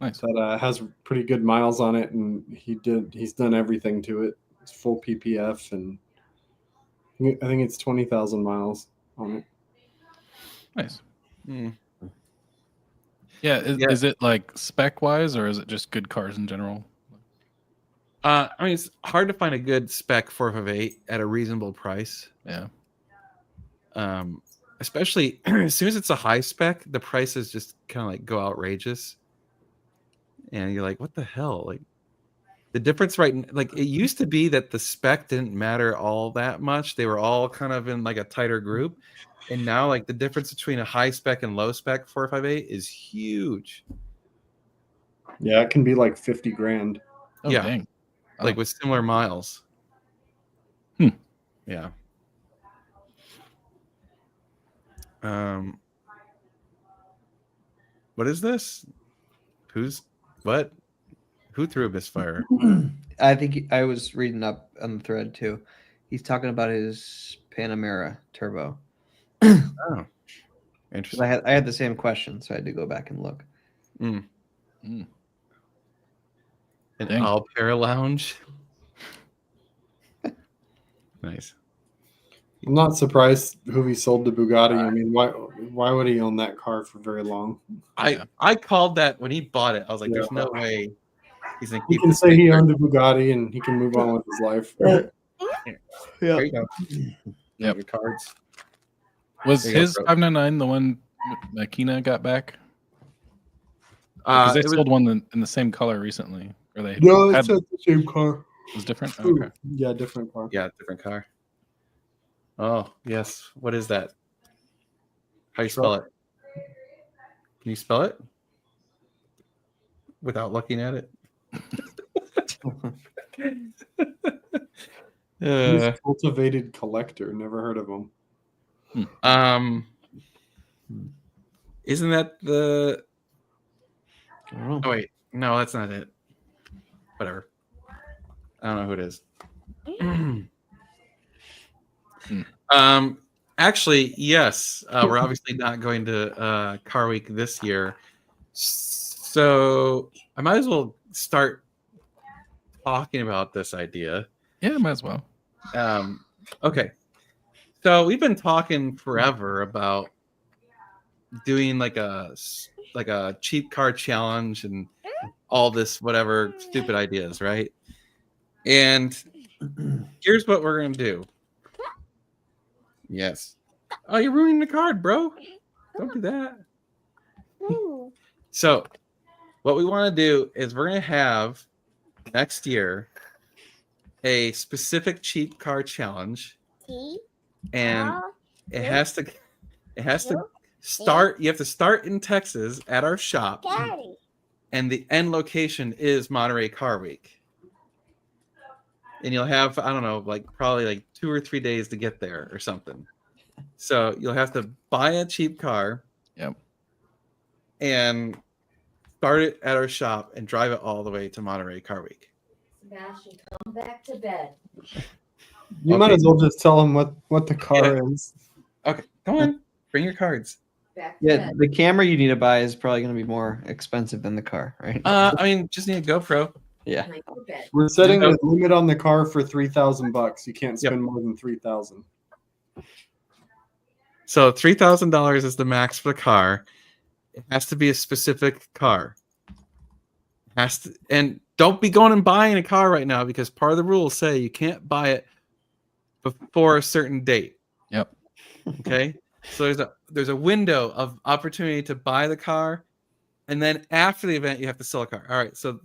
Nice. That has pretty good miles on it, and he's done everything to it. It's full PPF, and I think it's 20,000 miles on it. Nice. Mm. Yeah. Yeah. Is it like spec wise, or is it just good cars in general? I mean, it's hard to find a good spec 458 at a reasonable price. Yeah. Especially as soon as it's a high spec, the prices just kind of like go outrageous. And you're like, what the hell? Like the difference, right? Like it used to be that the spec didn't matter all that much. They were all kind of in like a tighter group. And now like the difference between a high spec and low spec 458 is huge. Yeah, it can be like 50 grand. Oh, Yeah. dang. Like with similar miles. Hmm. Yeah. What is this? What? Who threw a misfire? I think I was reading up on the thread too. He's talking about his Panamera Turbo. Oh, 'Cause interesting. I had the same question, so I had to go back and look. Mm. Mm. An Dang. Alpera lounge. Nice. I'm not surprised Hoovy sold to Bugatti. I mean, why would he own that car for very long? I called that when he bought it. I was like, "There's no way he's gonna He keep." can this say thing he for-" owned a Bugatti and he can move on with his life. There you go. Yep. Your cards. Was There you go, his bro. 599 the one Makina got back? Because they It was- sold one in the same color recently. Or they No, had, it's not the same car. it was different? Oh, Ooh, okay. yeah, different car. yeah, different car. Oh yes. What is that? How you spell it? Can you spell it without looking at it? He's a cultivated collector. Never heard of him. Isn't that the? I don't know. Oh wait, no, that's not it. Whatever. I don't know who it is. Actually, yes. We're obviously not going to Car Week this year, so I might as well start talking about this idea. Yeah, might as well. Okay, so we've been talking forever about doing like a cheap car challenge and all this whatever stupid ideas, right? And here's what we're gonna do. Yes. Oh, you're ruining the card, bro. Don't do that. So, what we want to do is we're gonna have next year a specific cheap car challenge, and it has to start. You have to start in Texas at our shop, and the end location is Monterey Car Week. and you'll have, I don't know, like probably like 2 or 3 days to get there or something. So you'll have to buy a cheap car. Yep. And start it at our shop and drive it all the way to Monterey Car Week. Sebastian, come back to bed. You might as well just tell them what the car is. Okay, come on, bring your cards. Back to Yeah, bed. the camera you need to buy is probably going to be more expensive than the car, right? I mean, just need a GoPro. Yeah. Time for bed. We're setting Yep. the limit on the car for $3,000. You can't spend more than 3,000. So $3,000 is the max for the car. It has to be a specific car. And don't be going and buying a car right now because part of the rules say you can't buy it before a certain date. Yep. Okay. So there's a window of opportunity to buy the car, and then after the event you have to sell a car. All right. So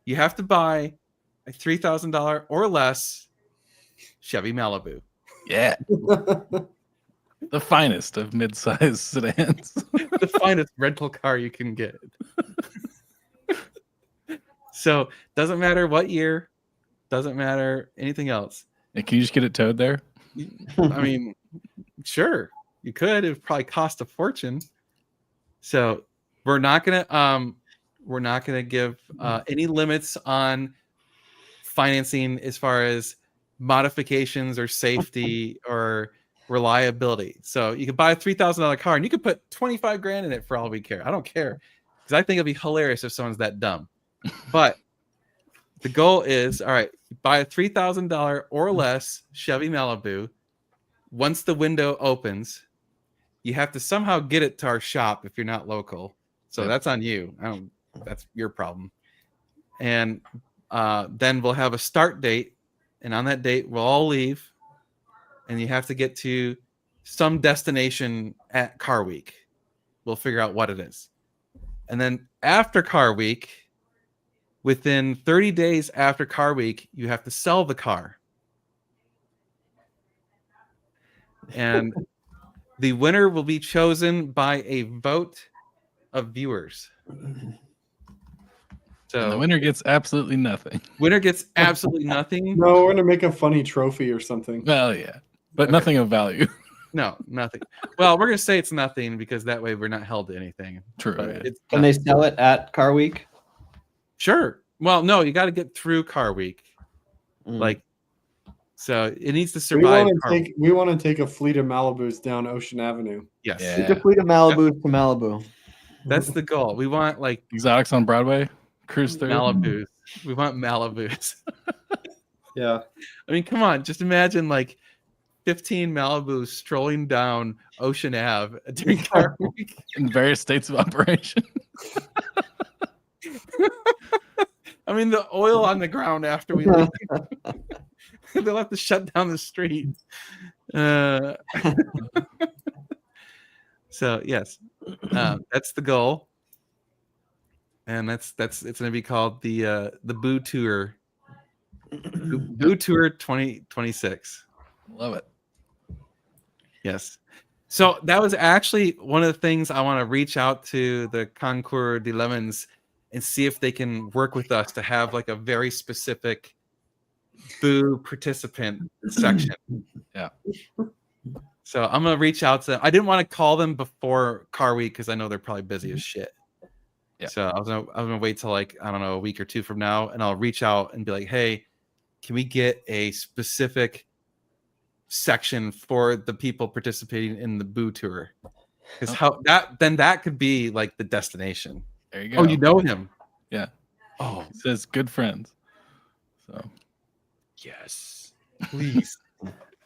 you have to buy a $3,000 or less Chevy Malibu. Yeah. The finest of mid-sized sedans. The finest rental car you can get. So doesn't matter what year, doesn't matter anything else. And can you just get it towed there? I mean, sure, you could. It would probably cost a fortune. So we're not gonna give any limits on financing as far as modifications or safety or reliability. So you could buy a $3,000 car and you could put 25 grand in it for all we care. I don't care because I think it'd be hilarious if someone's that dumb. But the goal is, all right, you buy a $3,000 or less Chevy Malibu. Once the window opens, you have to somehow get it to our shop if you're not local. So Yep. that's on you. That's your problem. And then we'll have a start date. And on that date, we'll all leave. And you have to get to some destination at Car Week. We'll figure out what it is. And then after Car Week, within 30 days after Car Week, you have to sell the car. And the winner will be chosen by a vote of viewers. So And the winner gets absolutely nothing. winner gets absolutely nothing. No, we're gonna make a funny trophy or something. Well, yeah. But Okay. nothing of value. No, nothing. Well, we're gonna say it's nothing because that way we're not held to anything. True. But Yeah. it's Can they sell it at Car Week? sure. Well, no, you got to get through Car Week. Mm. Like, so it needs to survive. Car Week. We want to take a fleet of Malibus down Ocean Avenue. Yes, Yeah. Take a fleet of Malibu to Malibu. that's the goal. We want like Exotics on Broadway. Cruise through. Malibus. We want Malibus. Yeah. I mean, come on. Just imagine like 15 Malibus strolling down Ocean Ave during Car Week. In various states of operation. I mean, the oil on the ground after we leave. They'll have to shut down the street. So yes, that's the goal, and that's it's going to be called the Boo Tour, Boo Tour 2026. Love it. Yes. So that was actually one of the things I want to reach out to the Concours de Lemons and see if they can work with us to have like a very specific Boo participant section. Yeah. So I'm gonna reach out to them. I didn't want to call them before Car Week because I know they're probably busy as shit. Yeah. So I was gonna wait till like, I don't know, a week or two from now, and I'll reach out and be like, hey, can we get a specific section for the people participating in the Boo Tour? Because that could be like the destination. There you go. Oh, you know him? Yeah. Oh, It says good friends. So yes. Please.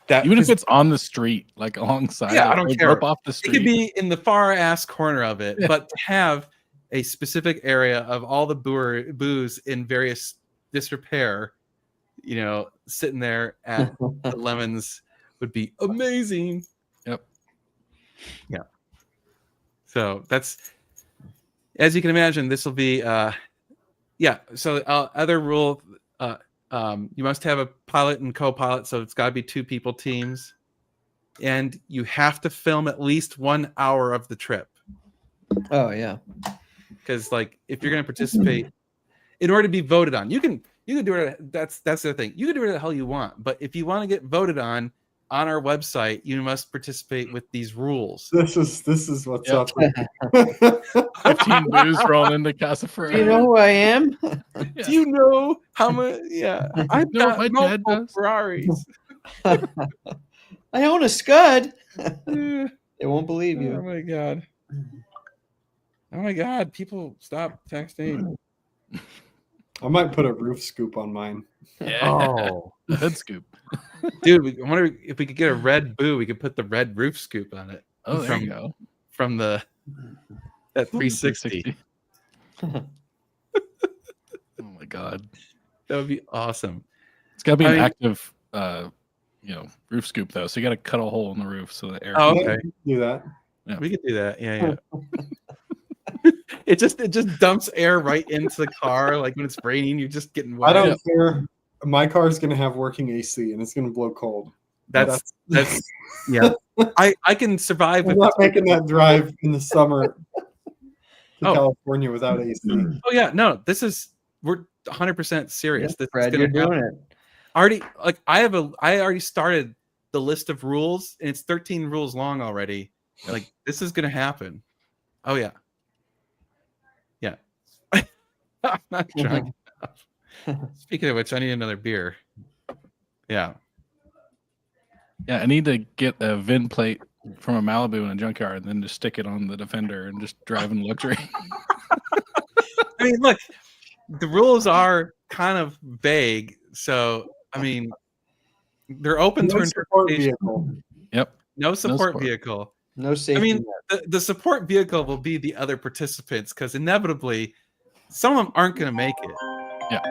That even if 'cause it's on the street, like alongside, Yeah, I it, don't like, care. up off the it street. could be in the far ass corner of it, Yeah. but to have a specific area of all the booze in various disrepair, sitting there at the Lemons would be amazing. Yep. Yeah. So that's, as you can imagine, this will be so other rule, you must have a pilot and co-pilot, so it's got to be 2 people teams, and you have to film at least 1 hour of the trip, Oh yeah. because like if you're going to participate, in order to be voted on, you can You can do it. That's the thing. You can do whatever the hell you want, but if you want to get voted on our website, you must participate with these rules. This is what's Yep. up. 15 boos rolling into Casa Do you know Ferrari. who I am? Yeah. Do you know how much? Yeah, I've know got what my dad multiple does? Ferraris. I own a Scud. Oh They won't believe you. my god. Oh my god. People stop texting. I might put a roof scoop on mine. Yeah. Oh, The hood scoop. Dude, I wonder if we could get a red boo. We could put the red roof scoop on it. Oh, there From- you go. From that 360. Oh my god. That would be awesome. It's got to be I an mean- active, roof scoop though. So you got to cut a hole in the roof so the air. Oh, can- okay. Do that. Yeah. We could do that. Yeah. It just dumps air right into the car. Like when it's raining, you're just getting wet. I don't care. My car is going to have working AC and it's going to blow cold. That's yeah. I can survive I'm with not making that drive in the summer to Oh. California without AC. Oh yeah, no, we're 100% serious. This is Fred, gonna you're happen. doing it. Already, like I already started the list of rules, and it's 13 rules long already. Like this is gonna happen. Oh yeah, yeah. I'm not drunk enough. Speaking of which, I need another beer. Yeah. Yeah, I need to get a VIN plate from a Malibu in a junkyard and then just stick it on the Defender and just drive in luxury. I mean, look, the rules are kind of vague, so I mean, they're open No to support interpretation. vehicle. Yep. No support support. vehicle. No safety. mean, net. The support vehicle will be the other participants because inevitably some of them aren't going to make it. Yeah.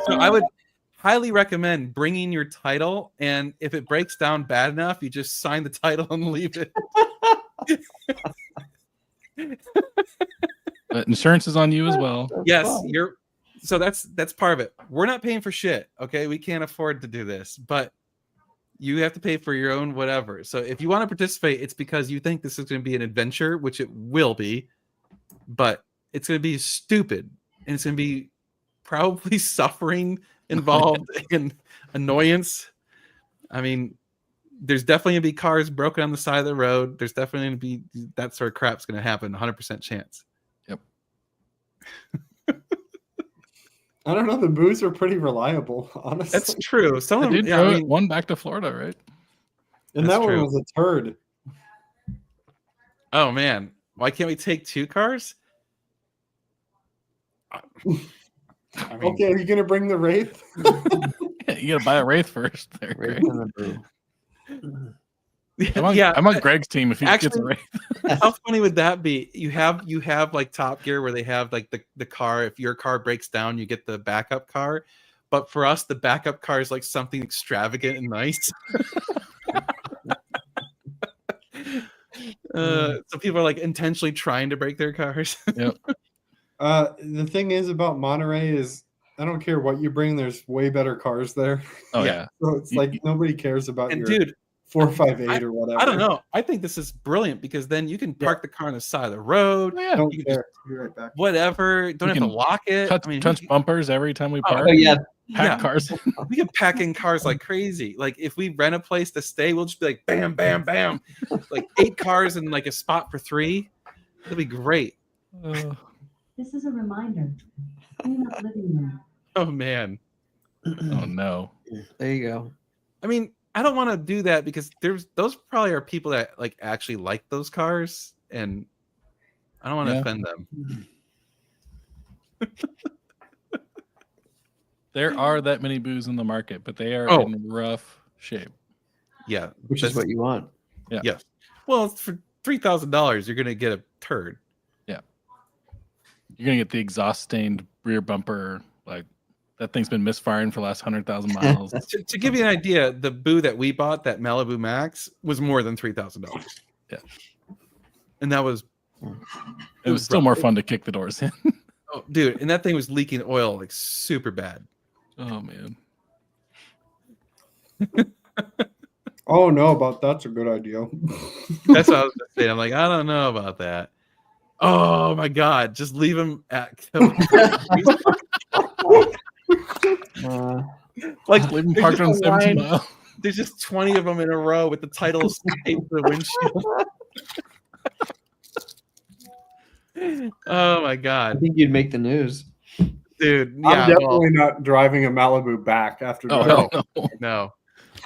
So I would highly recommend bringing your title, and if it breaks down bad enough, you just sign the title and leave it. But insurance is on you as well. Yes, fine. so that's part of it. We're not paying for shit, okay? We can't afford to do this, but you have to pay for your own whatever. So if you want to participate, it's because you think this is going to be an adventure, which it will be, but it's going to be stupid and it's going to be probably suffering involved and annoyance. I mean, there's definitely going to be cars broken on the side of the road. There's definitely going to be that sort of crap's going to happen, 100% chance. Yep. I don't know. The boos are pretty reliable, honestly. That's true. Some I of them, did yeah, I throw mean, one back to Florida, right? and that's that true. one was a turd. oh man, why can't we take two cars? I mean, Okay, are you going to bring the Wraith? Yeah, you gotta buy a Wraith first. There, Right Greg. in the boo. I'm on Greg's team if he gets a Actually- Wraith. how funny would that be? You have like Top Gear where they have like the car. If your car breaks down, you get the backup car. But for us, the backup car is like something extravagant and nice. So people are like intentionally trying to break their cars. The thing is about Monterey is I don't care what you bring. There's way better cars there. Oh Yeah. yeah. So it's like nobody cares about And your dude, 458 or whatever. I don't know. I think this is brilliant because then you can park the car on the side of the road. Oh, yeah. Don't You can care. Be right back. Whatever. Don't We have to can lock it. Touch bumpers every time we Oh, park. Oh yeah, Pack yeah. cars. We can pack in cars like crazy. Like if we rent a place to stay, we'll just be like bam, bam, bam, like 8 cars and like a spot for 3. That'd be great. This is a reminder. Clean up living room. Oh man. Oh no. there you go. I mean, I don't want to do that because those probably are people that like actually like those cars, and I don't want to Yeah. offend them. There are that many boos in the market, but they are Oh. in rough shape. Yeah, Which is what you want. Yes. Well, for $3,000, you're gonna get a turd. You're gonna get the exhaust stained rear bumper. Like that thing's been misfiring for the last 100,000 miles. To give you an idea, the boo that we bought, that Malibu Max, was more than $3,000. Yeah. And that was It was still more fun to kick the doors in. oh, dude, and that thing was leaking oil like super bad. Oh man. Oh no, about that's a good idea. That's what I was saying. I'm like, I don't know about that. Oh my god, just leave him at Like Leave them there's parked just on a 17 line- mile. There's just 20 of them in a row with the title taped to the windshield. Oh my I god, think you'd make the news. dude! I'm Yeah, definitely not driving a Malibu back after driving. Oh, no. no.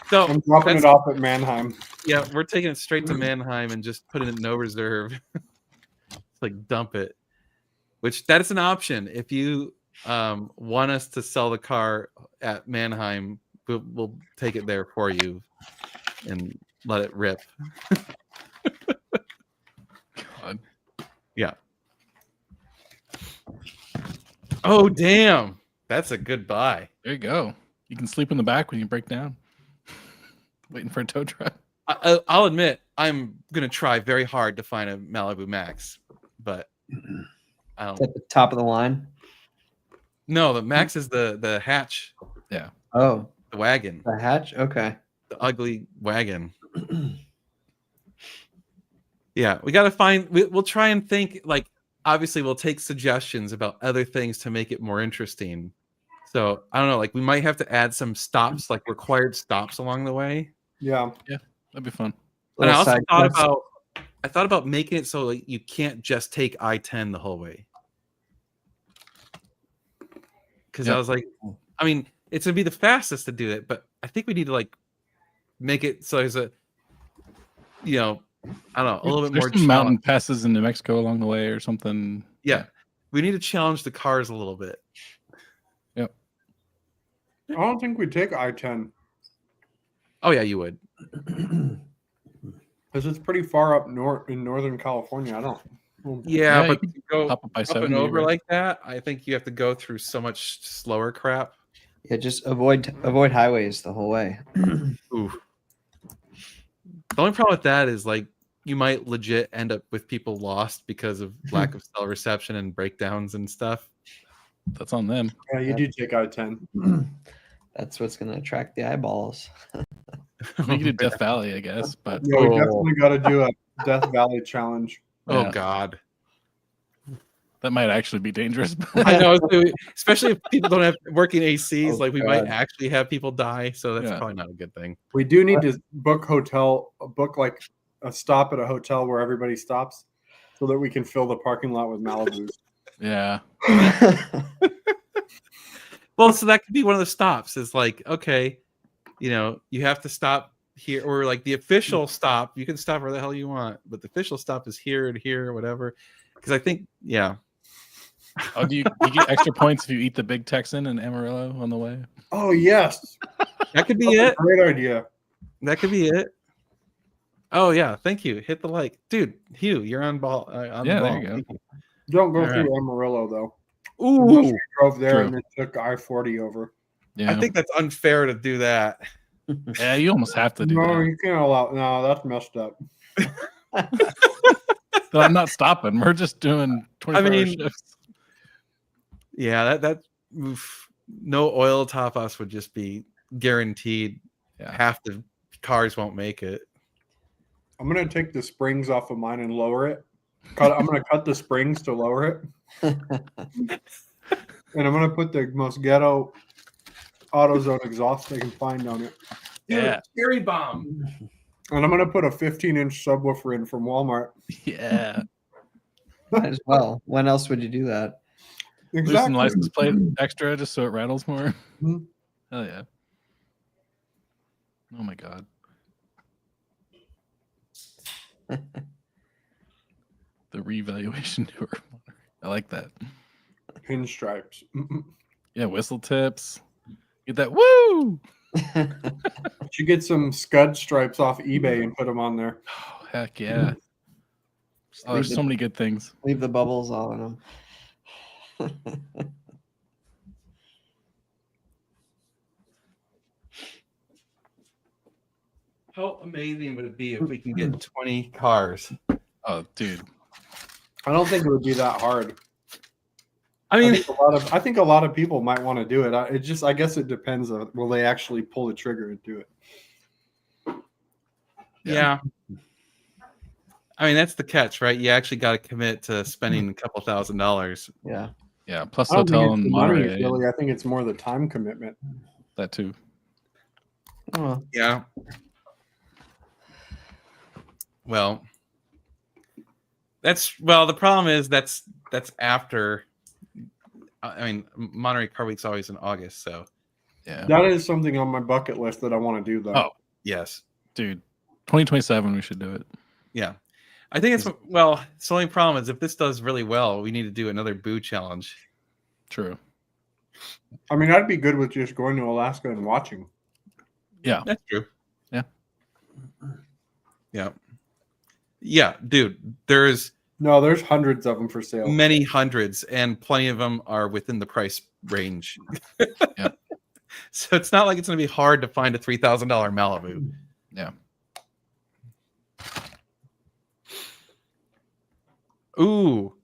So I'm dropping that's- it off at Mannheim. yeah, we're taking it straight to Mannheim and just putting it in no reserve. It's like dump it, which that is an option. If you want us to sell the car at Mannheim, we'll take it there for you and let it rip. God. Yeah. Oh damn, that's a good buy. There you go. You can sleep in the back when you break down. Waiting for a tow truck. I'll admit I'm gonna try very hard to find a Malibu Max, but I It's don't. at the top of the line. No, the Max is the hatch, Oh, the wagon, the hatch. Okay. the ugly wagon. Yeah, we got to find. We'll try and think. Like, obviously, we'll take suggestions about other things to make it more interesting. So I don't know. Like, we might have to add some stops, like required stops along the way. Yeah. That'd be fun. And I Little also side thought quests. about. I thought about making it so like you can't just take I-10 the whole way. Because I Yep. was like, I mean, it's gonna be the fastest to do it, but I think we need to like make it so there's a, you know, I don't know, a little bit There's more some mountain challenge. passes in New Mexico along the way or something. Yeah, we need to challenge the cars a little bit. I don't think we take I-10 Oh yeah, you would. because it's pretty far up north in Northern California. I don't. Yeah, Yeah, but you to go Pop up by up 70. and over right? like that, I think you have to go through so much slower crap. Yeah, just avoid highways the whole way. Ooh. The only problem with that is like you might legit end up with people lost because of lack of cell reception and breakdowns and stuff. That's on them. Yeah, you do take I-10. That's what's gonna attract the eyeballs. We could do Death Valley, I guess, but Yeah, we Oh. definitely got to do a Death Valley challenge. Oh Yeah. God. that might actually be dangerous. I know, especially if people don't have working ACs, Oh, like we might God. actually have people die, so that's Yeah. probably not a good thing. We do need to book like a stop at a hotel where everybody stops so that we can fill the parking lot with Malibus. Yeah. Well, so that could be one of the stops is like, okay, you know, you have to stop here, or like the official stop, you can stop where the hell you want, but the official stop is here and here or whatever. Because I think, yeah. Oh, do you get extra points if you eat the Big Texan in Amarillo on the way? Oh yes, That could be that's a it. great idea. That could be it. Oh yeah, thank you. Hit the like, dude. Hugh, you're on ball. On Yeah, the there ball. you go. Thank you. Don't go All through right. Amarillo though. Ooh, We drove there True. and then took I-40 over. Yeah. I think that's unfair to do that. Yeah, you almost have to do No, that. you can't allow. No, that's messed up. But I'm not stopping. We're just doing 24-hour mean, shifts. Yeah, oof. No oil top ups would just be guaranteed. Yeah. Half the cars won't make it. I'm gonna take the springs off of mine and lower it. I'm gonna cut the springs to lower it, and I'm gonna put the most ghetto AutoZone exhaust I can find on it. Yeah. Cherry bomb. And I'm gonna put a 15-inch subwoofer in from Walmart. Yeah. Might as well. When else would you do that? Loosen license plate extra just so it rattles more. Mhm. Hell yeah. Oh my god. The revaluation tour. I like that. Pinstripes. Yeah, whistle tips. Get that woo! You get some Scud stripes off eBay and put them on there. Oh, heck yeah. Oh, there's so many good things. Leave the bubbles all in them. How amazing would it be if we can get 20 cars? Oh, dude. I don't think it would be that hard. I I mean, think a lot of people might want to do it. I guess it depends on will they actually pull the trigger and do it. yeah. I mean, that's the catch, right? You actually got to commit to spending a couple $1,000s. Yeah. Yeah, plus I don't think hotel it's in the money, Monterey. really. I think it's more the time commitment. That too. Oh, Yeah. Well, the problem is that's after. I mean, Monterey Car Week's always in August, so Yeah. That is something on my bucket list that I want to do, though. Oh, yes, dude. 2027, we should do it. yeah. I think it's well. The only problem is if this does really well, we need to do another Boo challenge. True. I mean, I'd be good with just going to Alaska and watching. Yeah. That's true. Yeah. Yeah. Yeah, dude. There's No, there's hundreds of them for sale. many hundreds, and plenty of them are within the price range. Yeah. So it's not like it's going to be hard to find a $3,000 Malibu. Yeah. Ooh.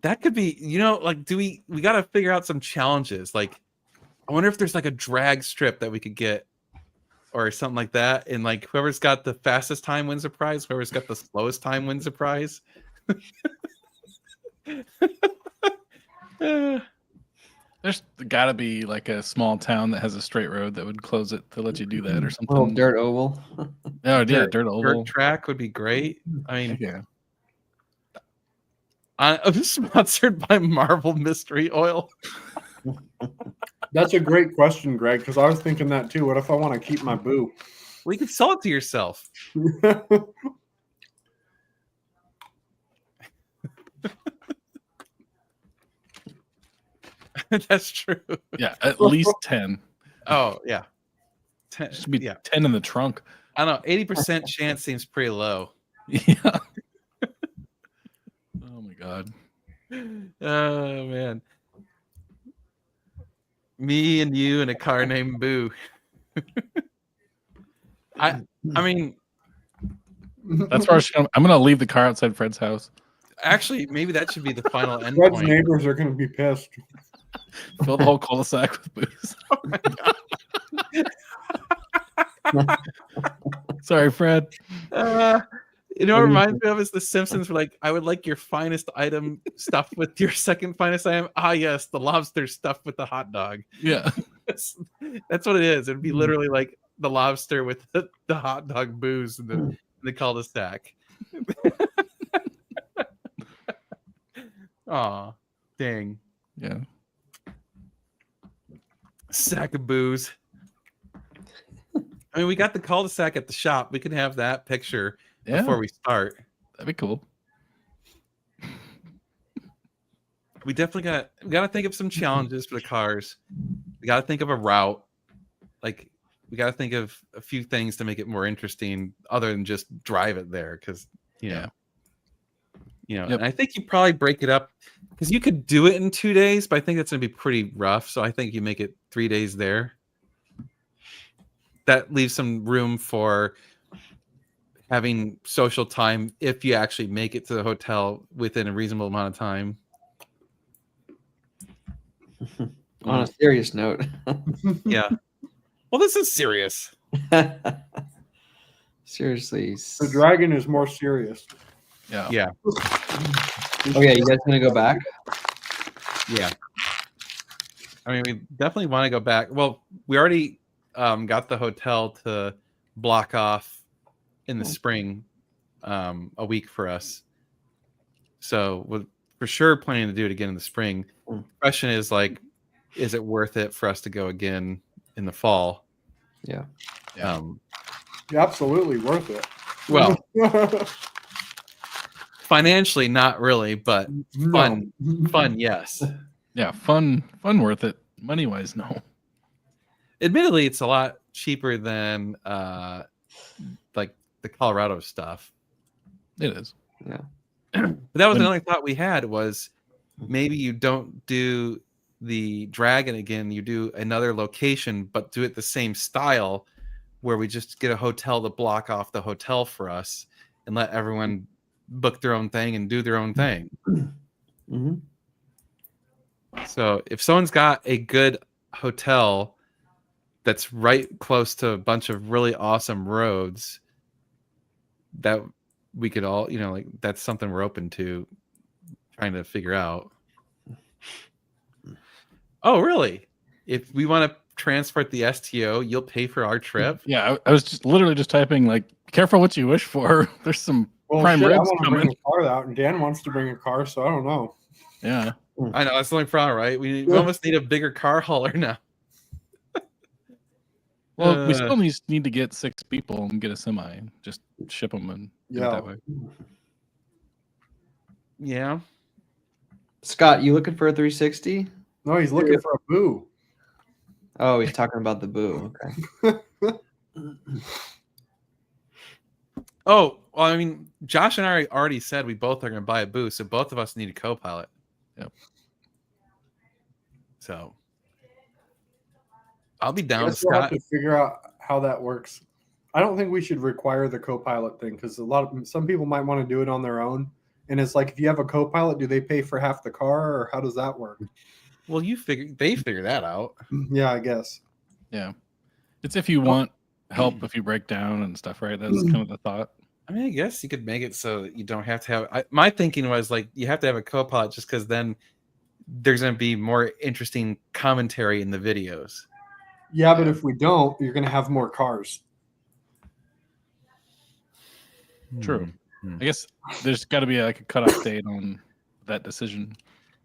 That could be, like, we got to figure out some challenges. Like, I wonder if there's like a drag strip that we could get or something like that. And like, whoever's got the fastest time wins a prize. Whoever's got the slowest time wins a prize. There's got to be like a small town that has a straight road that would close it to let you do that or something. little dirt oval. Oh, yeah, dirt oval. Dirt track would be great. I mean, Yeah. I'm sponsored by Marvel Mystery Oil. That's a great question, Greg, because I was thinking that too. What if I want to keep my boo? Well, you can sell it to yourself. That's true. Yeah, at least 10. Oh, yeah. Should be Yeah. 10 in the trunk. I don't know. 80% chance seems pretty low. Yeah. Oh my god. Oh, man. Me and you in a car named Boo. I mean, That's where I'm gonna leave the car outside Fred's house. actually, maybe that should be the final Fred's endpoint. neighbors are going to be pissed. Fill the whole cul-de-sac with booze. Sorry, Fred. What it reminds me of is The Simpsons. Were like, I would like your finest item stuffed with your second finest item. Ah, yes, the lobster stuffed with the hot dog. Yeah. That's what it is. It'd be literally like the lobster with the hot dog booze in the cul-de-sac. Aw, dang. Yeah. Sack of booze. I mean, we got the cul-de-sac at the shop. We can have that picture Yeah. before we start. That'd be cool. We definitely got to think of some challenges for the cars. We got to think of a route. Like, we got to think of a few things to make it more interesting, other than just drive it there. Because Yep. and I think you probably break it up because you could do it in 2 days, but I think that's gonna be pretty rough. So I think you make it 3 days there. That leaves some room for having social time if you actually make it to the hotel within a reasonable amount of time. On a serious note. Yeah. Well, this is serious. Seriously. The dragon is more serious. Yeah. Yeah. Oh yeah, you guys gonna go back? Yeah. I mean, we definitely want to go back. Well, we already got the hotel to block off in the spring, a week for us. So we're for sure planning to do it again in the spring. The question is like, is it worth it for us to go again in the fall? Yeah. Yeah. Yeah, absolutely worth it. Well, financially, not really, but fun, yes. Yeah. Fun worth it. Money wise, no. Admittedly, it's a lot cheaper than like the Colorado stuff. It is. Yeah. But that was another thought we had was maybe you don't do the Dragon again, you do another location, but do it the same style where we just get a hotel to block off the hotel for us and let everyone book their own thing and do their own thing. Mm-hmm. So if someone's got a good hotel that's right close to a bunch of really awesome roads that we could all, like that's something we're open to trying to figure out. Oh, really? If we want to transport the STO, you'll pay for our trip. Yeah, I was just literally just typing like, "Careful what you wish for." There's some Well, prime shit, I ribs want to bring coming. a car out, and Dan wants to bring a car, so I don't know. Yeah. I know that's the only problem, right? We almost need a bigger car hauler now. Well, we still need to get 6 people and get a semi. Just ship them and do it Yeah. that way. Yeah. Scott, you looking for a 360? No, he's looking for a boo. Oh, he's talking about the boo. Okay. Oh, well, I mean, Josh and I already said we both are going to buy a booth, so both of us need a co-pilot. Yep. So I'll be I down, guess we'll have Scott. to figure out how that works. I don't think we should require the co-pilot thing because some people might want to do it on their own. And it's like, if you have a co-pilot, do they pay for half the car, or how does that work? Well, they figure that out. Yeah, I guess. Yeah. It's if you want help if you break down and stuff, right? That's kind of the thought. I mean, I guess you could make it so that you don't have to have. My thinking was like you have to have a co-pilot just because then there's going to be more interesting commentary in the videos. Yeah, but if we don't, you're going to have more cars. True. Hmm. I guess there's got to be like a cutoff date on that decision.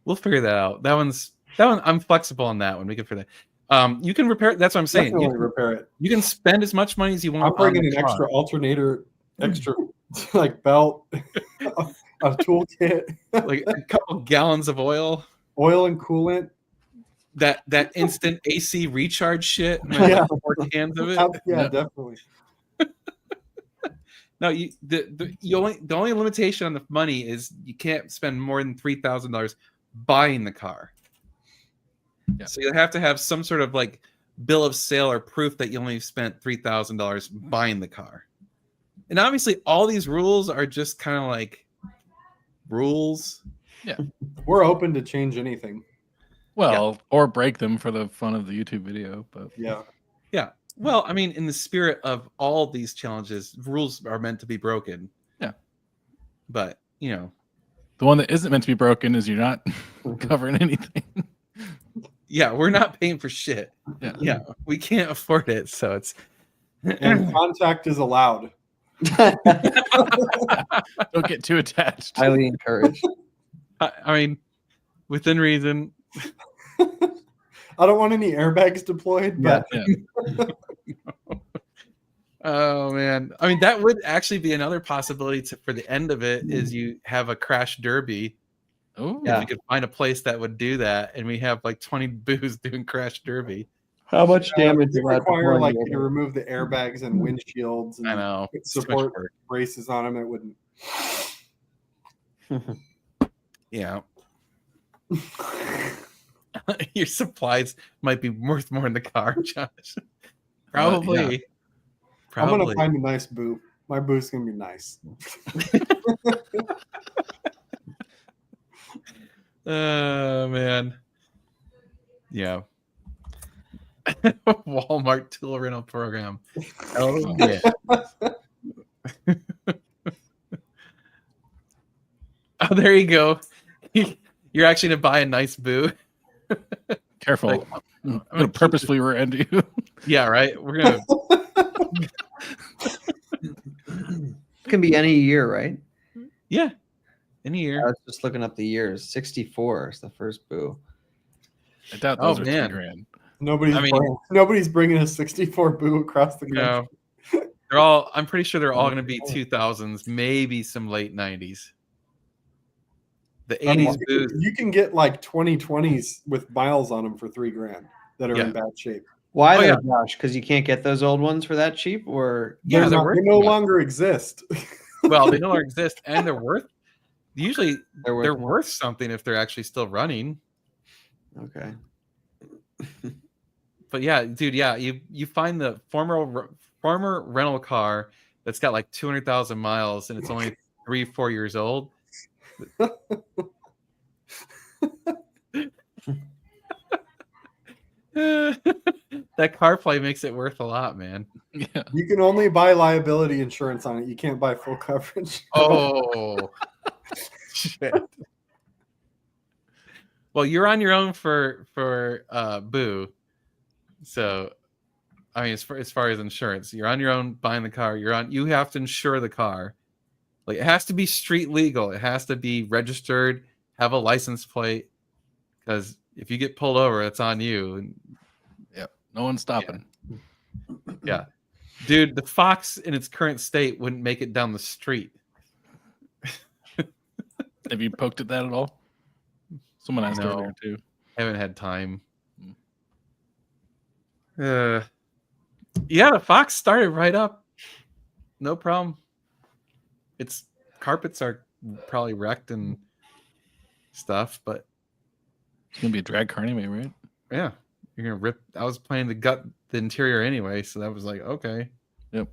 We'll figure that out. That one. I'm flexible on that one. We can figure that. You can repair. That's what I'm saying. Definitely repair it. You can spend as much money as you want. I'm bringing on an the car. extra alternator, extra like belt, a toolkit, like a couple gallons of oil. oil and coolant. That instant AC recharge shit. Yeah. 4 cans of it. Yeah, Yeah. definitely. No, the only limitation on the money is you can't spend more than $3,000 buying the car. Yeah. So you have to have some sort of like bill of sale or proof that you only spent $3,000 buying the car. And obviously, all these rules are just kind of like rules. We're open to change anything. Well, or break them for the fun of the YouTube video, but Yeah. Well, I mean, in the spirit of all these challenges, rules are meant to be broken. Yeah. But, you know, the one that isn't meant to be broken is you're not covering anything. yeah, we're not paying for shit. Yeah. Yeah, we can't afford it. So it's. And contact is allowed. Don't get too attached. Highly encouraged. I mean, within reason. I don't want any airbags deployed, but Yeah. Oh man, I mean that would actually be another possibility for the end of it is you have a crash derby. Oh, Yeah. If we could find a place that would do that, and we have like 20 boos doing crash derby. How much damage they is that require like deploying you to remove the airbags and windshields and I know. put it's too much support work. braces on them. It wouldn't. Yeah. Your supplies might be worth more in the car, Josh. Probably. yeah. I'm gonna Probably. find a nice boot. My boot's gonna be nice. Oh man. Yeah. Walmart tool rental program. Oh yeah. Oh, there you go. You're actually gonna buy a nice boo. Careful. Like, I'm going to purposefully rear end you. Yeah, right. We're gonna. Can be any year, right? Yeah. Any I year. was just looking up the years. 64 is the first boo. I doubt Oh, those are man. $3,000. Nobody's bringing a 64 boo across the You country. know, they're all. I'm pretty sure they're all gonna be 2000s, maybe some late 90s. The I mean, 80s boos. you can get like 2020s with miles on them for $3,000 that are Yeah. in bad shape. Why Oh, though, yeah. Josh? Because you can't get those old ones for that cheap, or Yeah, they're They worth no too much. longer exist. Well, they no longer exist, and they're worth. Usually, they're they're more? worth something if they're actually still running. Okay. But yeah, dude, yeah, you find the former rental car that's got like 200,000 miles and it's only 3-4 years old. That car play makes it worth a lot, man. Yeah. You can only buy liability insurance on it. You can't buy full coverage. Oh shit. Well, you're on your own for Boo. So, I mean, as far as insurance, you're on your own buying the car. You have to insure the car. Like, it has to be street legal. It has to be registered, have a license plate. Because if you get pulled over, it's on you. And Yep. No one's stopping. yeah, dude, the Fox in its current state wouldn't make it down the street. Have you poked at that at all? Someone asked No. earlier too. Haven't had time. Yeah, the Fox started right up. No problem. Its carpets are probably wrecked and stuff, but It's gonna be a drag car anyway, right? yeah, you're gonna rip. I was planning to gut the interior anyway, so that was like, okay. Yep.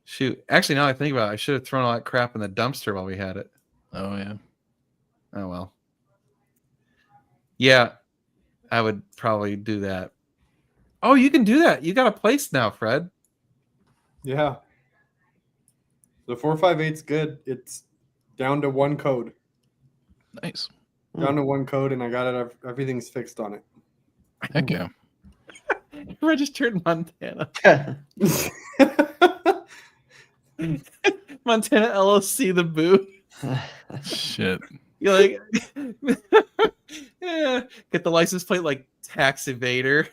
Shoot. Actually, now I think about it, I should have thrown all that crap in the dumpster while we had it. Oh yeah. Oh well. Yeah, I would probably do that. Oh, you can do that. You got a place now, Fred. Yeah. The 458's good. It's down to one code. Nice. Down to one code, and I got it. Everything's fixed on it. Heck yeah. Registered in Montana. Montana LLC, the Boo. Shit. You're like, yeah, get the license plate like tax evader.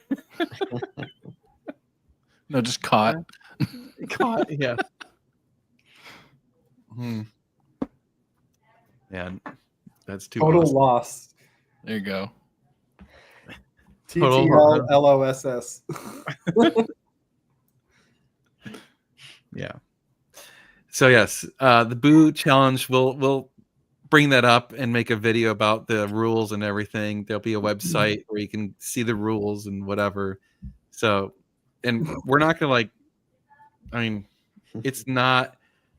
No, just caught. Caught, yeah. Yeah, that's too Total awesome. loss. There you go. Total TTL LOSS. Yeah. So yes, the Boo challenge. We'll bring that up and make a video about the rules and everything. There'll be a website where you can see the rules and whatever. So, and we're not gonna like. I mean, it's not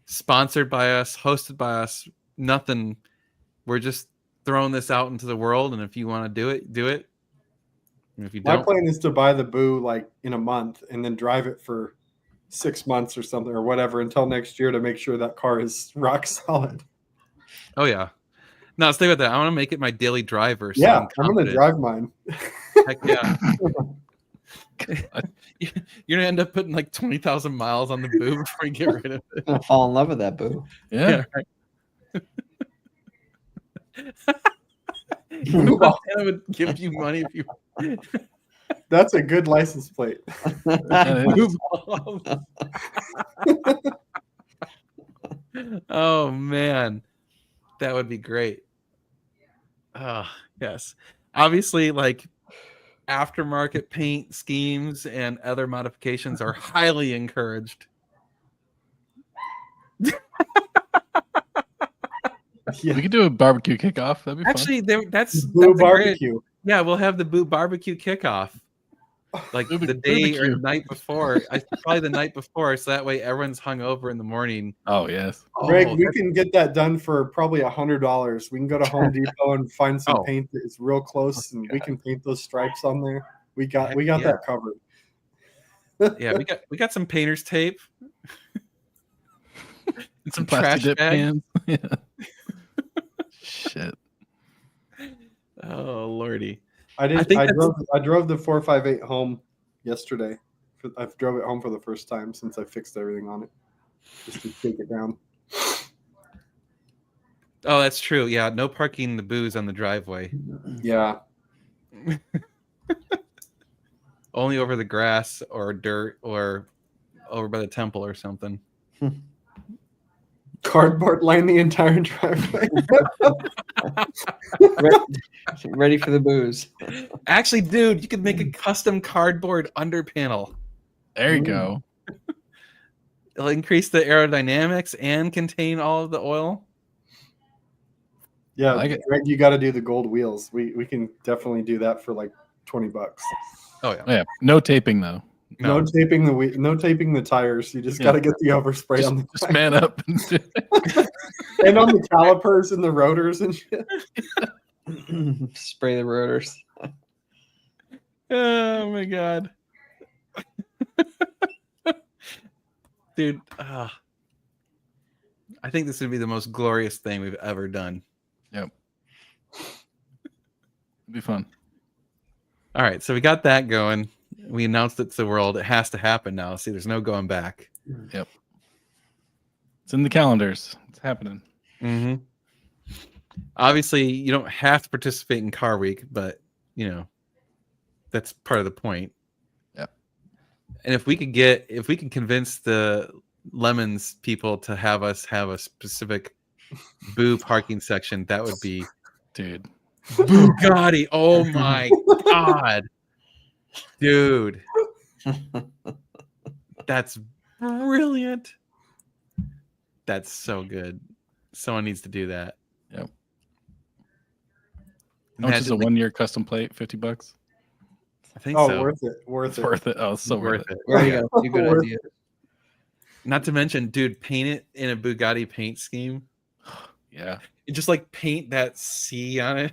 sponsored by us, hosted by us. Nothing. We're just throwing this out into the world, and if you want to do it, do it. And if you My don't, plan is to buy the Boo like in a month and then drive it for 6 months or something or whatever until next year to make sure that car is rock solid. oh yeah. No, stay with that. I want to make it my daily driver. So Yeah, I'm going confident. to drive mine. Heck yeah. You're gonna end up putting like 20,000 miles on the Boo before you get rid of it. Gonna fall in love with that Boo. Yeah. right. Montana would give you money if you That's a good license plate. move on. Oh man, that would be great. Oh yes, obviously, like aftermarket paint schemes and other modifications are highly encouraged. Yeah. We could do a barbecue kickoff. That'd be Actually, that's Boo a great- barbecue. yeah, we'll have the Boo barbecue kickoff. Like the day or night before, probably the night before, so that way everyone's hung over in the morning. fun. Oh yes. Greg, Oh, we can get that done for probably $100. We can go to Home Depot and find some Oh. paint that is real close, and we can paint those stripes on there. We got Heck that yeah. covered. yeah, we got some painter's tape. And some Plastic trash dip bags. cans. Yeah. Shit. Oh lordy. I think that's- I drove the 458 home yesterday. I drove it home for the first time since I fixed everything on it, just to take it down. Oh, that's true. Yeah, no parking the Boos on the driveway. Yeah, Only over the grass or dirt or over by the temple or something. cardboard line the entire driveway. Ready for the booze. Actually, dude, you could make a custom cardboard under panel. There you go. It'll increase the aerodynamics and contain all of the oil. Yeah, I like it. Greg, you got to do the gold wheels. We can definitely do that for like $20. Oh yeah. Oh, yeah. No taping though. No, taping no taping the tires. You just Yeah. got to get the overspray on the Just man up. and on the calipers and the rotors and shit. Spray the rotors. Oh my god. Dude, I think this would be the most glorious thing we've ever done. Yep. It'd be fun. All right, so we got that going. We announced it to the world. It has to happen now. See, there's no going back. It's in the calendars. It's happening. Mm-hmm. Obviously, you don't have to participate in Car Week, but you know that's part of the point. Yep. And if we can convince the Lemons people to have us have a specific Boo parking section, that would be Dude. Bugatti. Oh my god, dude, that's brilliant. That's so good. Someone needs to do that. Yep. How much is a Imagine, like, 1 year custom plate? $50? I think Oh, so. worth it. Worth It's it. worth it. Oh, it's so worth it. There you go. You good Worth idea. Not to mention, dude, paint it in a Bugatti paint scheme. Yeah. You just like paint that C on it,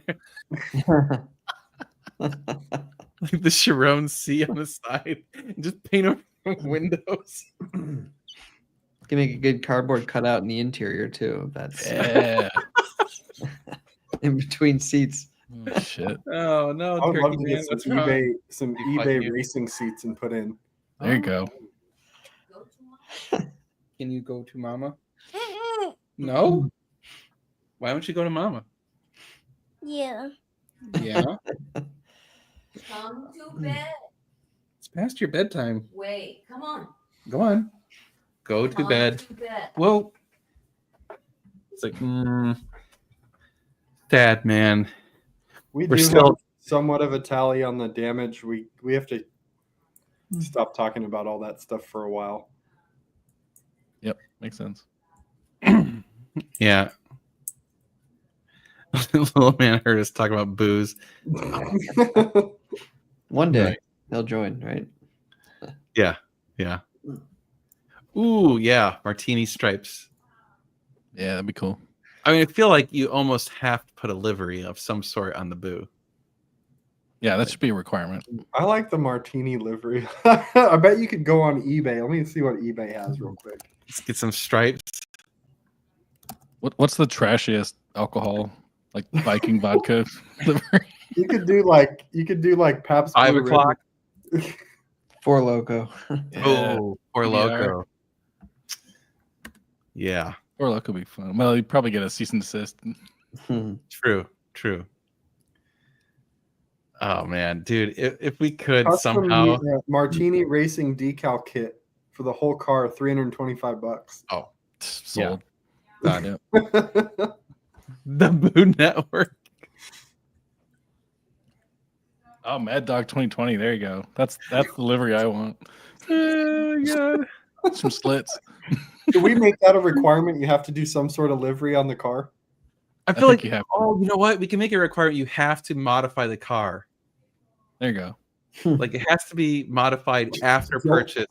like the Chiron C on the side, and just paint over the windows. Can make a good cardboard cutout in the interior too. That's Yeah. in between seats. Oh, shit. Oh no, I would love Turkey to Man, get what's some wrong? some You fight eBay you. racing seats and put in. There you go. Go to one. Can you go to Mama? No. Why don't you go to Mama? Yeah. Yeah, Come to bed. it's past your bedtime. Wait, come on. Go on. Go to Come bed. to bed. Whoa. It's like, Dad, man. We We're do still- have somewhat of a tally on the damage. We have to stop talking about all that stuff for a while. Yep. Makes sense. Yeah. Little man heard us talk about booze. One day Right. they'll join, right? Yeah. Ooh, yeah. Martini stripes. Yeah, that'd be cool. I mean, I feel like you almost have to put a livery of some sort on the boo. Yeah, that should be a requirement. I like the martini livery. I bet you could go on eBay. Let me see what eBay has real quick. Let's get some stripes. What's the trashiest alcohol? Like Viking vodka livery? You could do like Pabst 5 Blue o'clock. Ribbon. Four Loco. Yeah. Oh, or PBR. loco. Yeah, Or luck would be fun. Well, you'd probably get a cease and desist. true. Oh man, dude, if we could Custom somehow. martini racing decal kit for the whole car, $325. Oh, Sold. done. Yeah. The Boo Network. Oh, Mad Dog 2020. There you go. That's the livery I want. Oh god. Some slits. Do we make that a requirement? You have to do some sort of livery on the car. I feel think like you have. oh, you know what? We can make it a requirement. You have to modify the car. There you go. Like it has to be modified after purchase.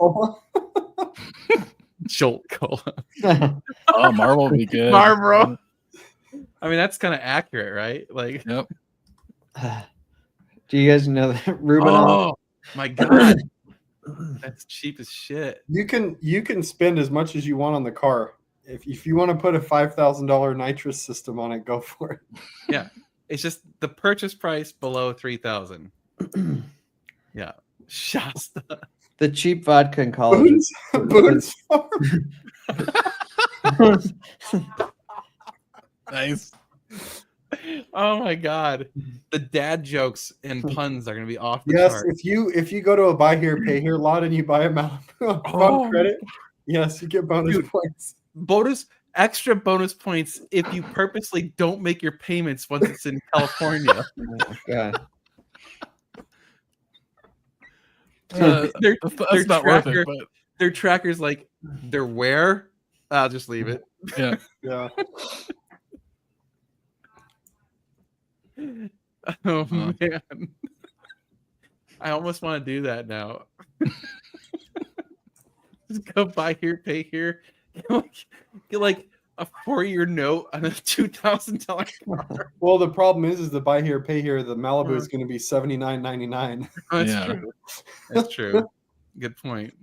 Jolt Cola. Oh, Marvel would be good. Marlboro. I mean, that's kind of accurate, right? Like, Yep. Do you guys know that Rubenol? oh my god, that's cheap as shit. You can spend as much as you want on the car. If you want to put a $5,000 nitrous system on it, go for it. It's just the purchase price below 3,000. Yeah, Shasta. The cheap vodka in college. Boone's Farm. Nice. Oh my god, the dad jokes and puns are gonna be off the Yes, chart. if you go to a buy here pay here lot and you buy a Malibu on credit, yes, you get bonus Dude. points. Extra bonus points if you purposely don't make your payments once it's in California. Oh my god. Their That's not worth tracker- it, but Their tracker's like, they're where? I'll just leave it. yeah. Yeah. Oh Uh. man. I almost want to do that now. Just go buy here, pay here. Get like a 4-year note on a $2,000 car. Well, the problem is the buy here pay here. The Malibu is going to be $79.99. Oh, that's Yeah. true. That's true. Good point.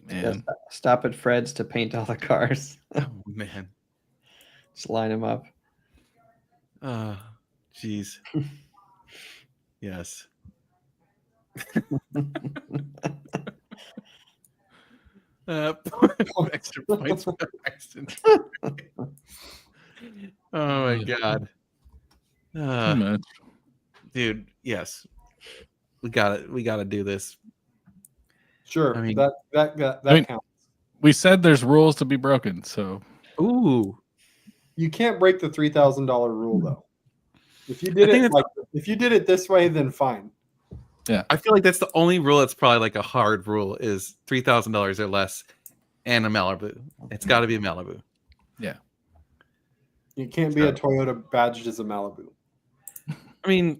Man. Stop at Fred's to paint all the cars. Oh man. Just line them up. Jeez. Yes. Extra points for Braxton. Oh my god. Too much. Dude, yes. We gotta do this. Sure, I mean- that I mean- counts. We said there's rules to be broken, so Ooh. You can't break the $3,000 rule though. If you did I think it if you did it this way, then fine. I feel like that's the only rule that's probably like a hard rule is $3,000 or less and a Malibu. It's got to be a Malibu. It can't be a Toyota badged as a Malibu. I mean,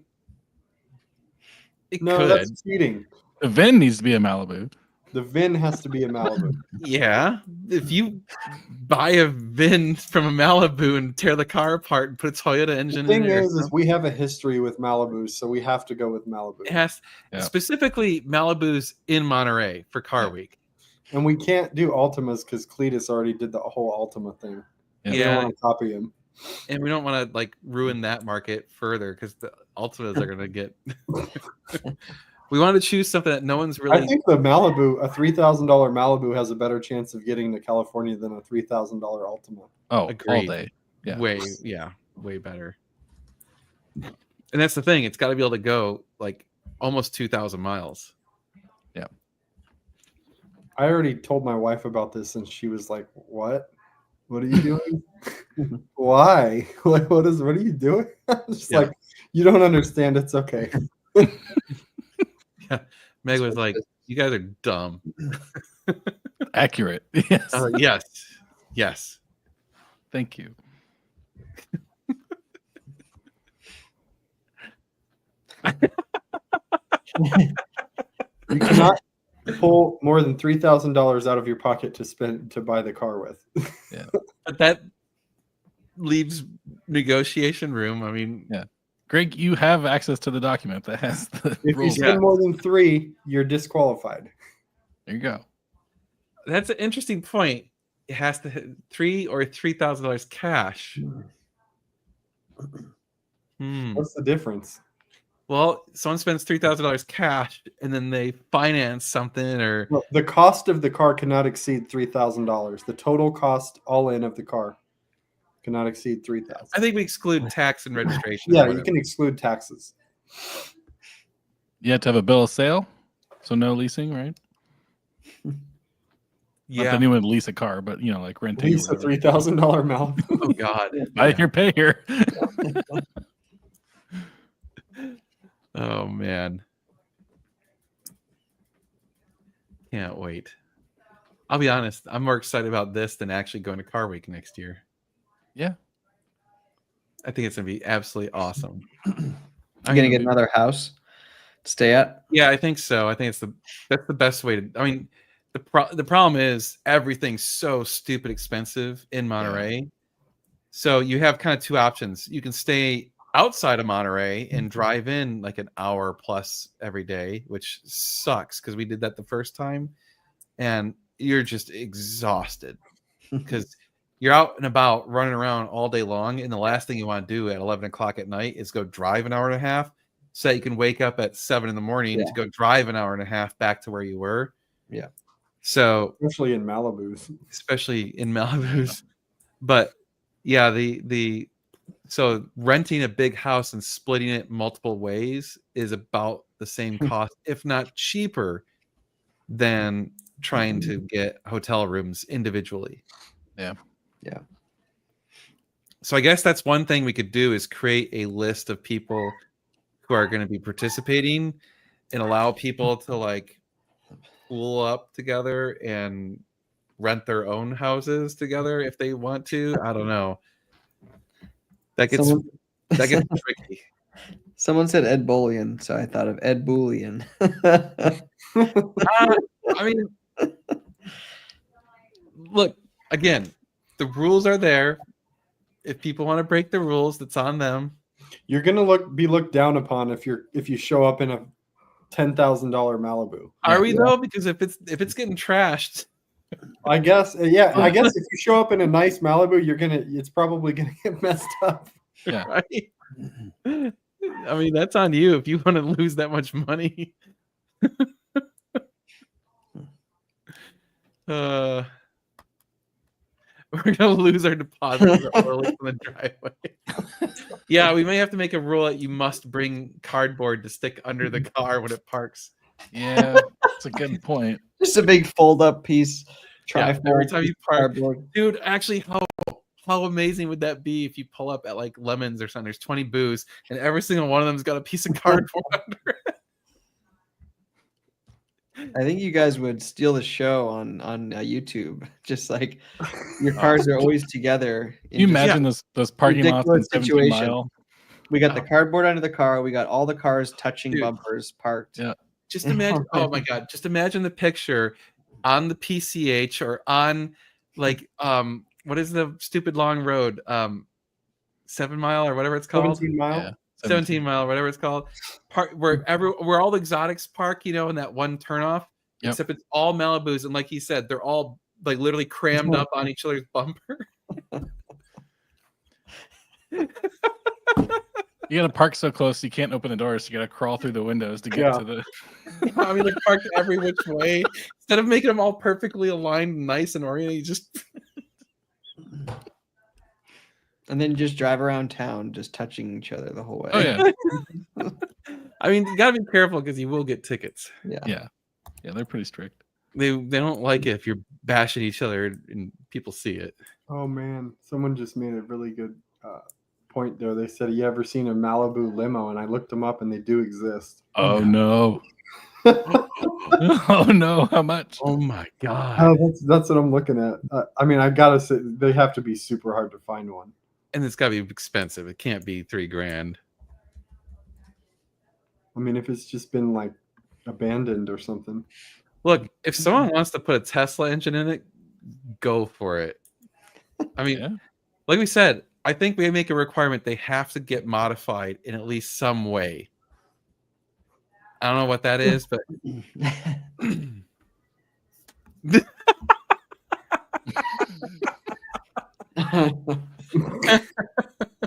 it No, could. that's cheating. the VIN needs to be a Malibu. The VIN has to be a Malibu. Yeah. If you buy a VIN from a Malibu and tear the car apart and put a Toyota The engine thing in it, or is something, we have a history with Malibus, so we have to go with Malibu. it has Yeah. specifically Malibus in Monterey for Car Week. And we can't do Altimas because Cletus already did the whole Altima thing. Yeah. We Yeah. don't want to copy him. And we don't want to like ruin that market further because the Altimas are going to get. We wanted to choose something that no one's I really. think the Malibu, a $3,000 Malibu, has a better chance of getting to California than a $3,000 Altima. Oh, all Agreed. day. Yeah. way better. And that's the thing; it's got to be able to go like almost 2,000 miles. I already told my wife about this, and she was like, "What? What are you doing? Why? What are you doing?" I'm just Yeah. like, "You don't understand. It's okay." Meg was like, "You guys are dumb." Accurate. Yes. Yes, yes. Thank you. You cannot pull more than $3,000 out of your pocket to buy the car with. But that leaves negotiation room. I mean, Yeah. Greg, you have access to the document that has the If you rules. spend more than 3, you're disqualified. There you go. that's an interesting point. It has to hit $3,000 or $3,000 cash. Hmm. What's the difference? Well, someone spends $3,000 cash and then they finance something, or Well, the cost of the car cannot exceed $3,000. The total cost, all in, of the car cannot exceed $3,000. I think we exclude tax and registration. or Yeah, you whatever. can exclude taxes. You have to have a bill of sale, so no leasing, right? Not Yeah. that anyone would lease a car, but you know, like renting. or Lease a whatever. $3,000 Malibu. Oh God. Buy here, pay here. Oh man. Can't wait. I'll be honest, I'm more excited about this than actually going to Car Week next year. Yeah. I think it's gonna be absolutely awesome. I'm gonna get another house to stay at. Yeah, I think so. I think that's the best way to. I mean, the problem is everything's so stupid expensive in Monterey. So you have kind of two options. You can stay outside of Monterey and drive in like an hour plus every day, which sucks because we did that the first time, and you're just exhausted because you're out and about running around all day long, and the last thing you want to do at 11 o'clock at night is go drive an hour and a half so that you can wake up at 7 in the morning to go drive an hour and a half back to where you were. Yeah. So Especially in Malibus. especially in Malibu's, but yeah, so renting a big house and splitting it multiple ways is about the same cost, if not cheaper, than trying to get hotel rooms individually. Yeah. Yeah. So I guess that's one thing we could do is create a list of people who are going to be participating and allow people to like pool up together and rent their own houses together if they want to. I don't know. That gets tricky. Someone said Ed Bullion, so I thought of Ed Bullion. I mean, look, again, the rules are there. If people want to break the rules, that's on them. You're gonna be looked down upon if you show up in a $10,000 Malibu. Are we though? Because if it's getting trashed, I guess. Yeah, I guess if you show up in a nice Malibu, it's probably gonna get messed up. Yeah. right? I mean, that's on you if you want to lose that much money. We're gonna lose our deposit early from the driveway. Yeah, we may have to make a rule that you must bring cardboard to stick under the car when it parks. Yeah, that's a good point. Just a big fold up piece. Yeah, every time you park, cardboard. dude. Actually, how amazing would that be if you pull up at like Lemons or something? There's 20 booths, and every single one of them's got a piece of cardboard under it. I think you guys would steal the show on YouTube. Just like your cars are always together. Can you imagine those parking lots in ridiculous 17 situation. Mile? We got the cardboard under the car. We got all the cars touching Dude. bumpers parked. Yeah. Just imagine. Oh my god! Just imagine the picture on the PCH or on like what is the stupid long road 7 Mile or whatever it's called. 17 Mile. Yeah. 17 Mile, whatever it's called, park where all the exotics park, you know, in that one turnoff. Yep. Except it's all Malibus, and like he said, they're all like literally crammed up on each other's bumper. You gotta park so close you can't open the doors. You gotta crawl through the windows to get to the. I mean, like parked every which way. Instead of making them all perfectly aligned, nice and oriented, you just And then just drive around town just touching each other the whole way. Oh yeah, I mean, you gotta be careful because you will get tickets. yeah. They're pretty strict. They don't like it if you're bashing each other and people see it. Oh man, someone just made a really good point there. They said, "You ever seen a Malibu limo?" And I looked them up, and they do exist. Oh no. Oh no! How much? Oh my god! Oh, that's what I'm looking at. I mean, I gotta say they have to be super hard to find one. And it's gotta be expensive. It can't be $3,000. I mean, if it's just been like abandoned or something. Look, if someone wants to put a Tesla engine in it, go for it. I mean, Yeah. like we said, I think we make a requirement they have to get modified in at least some way. I don't know what that is, but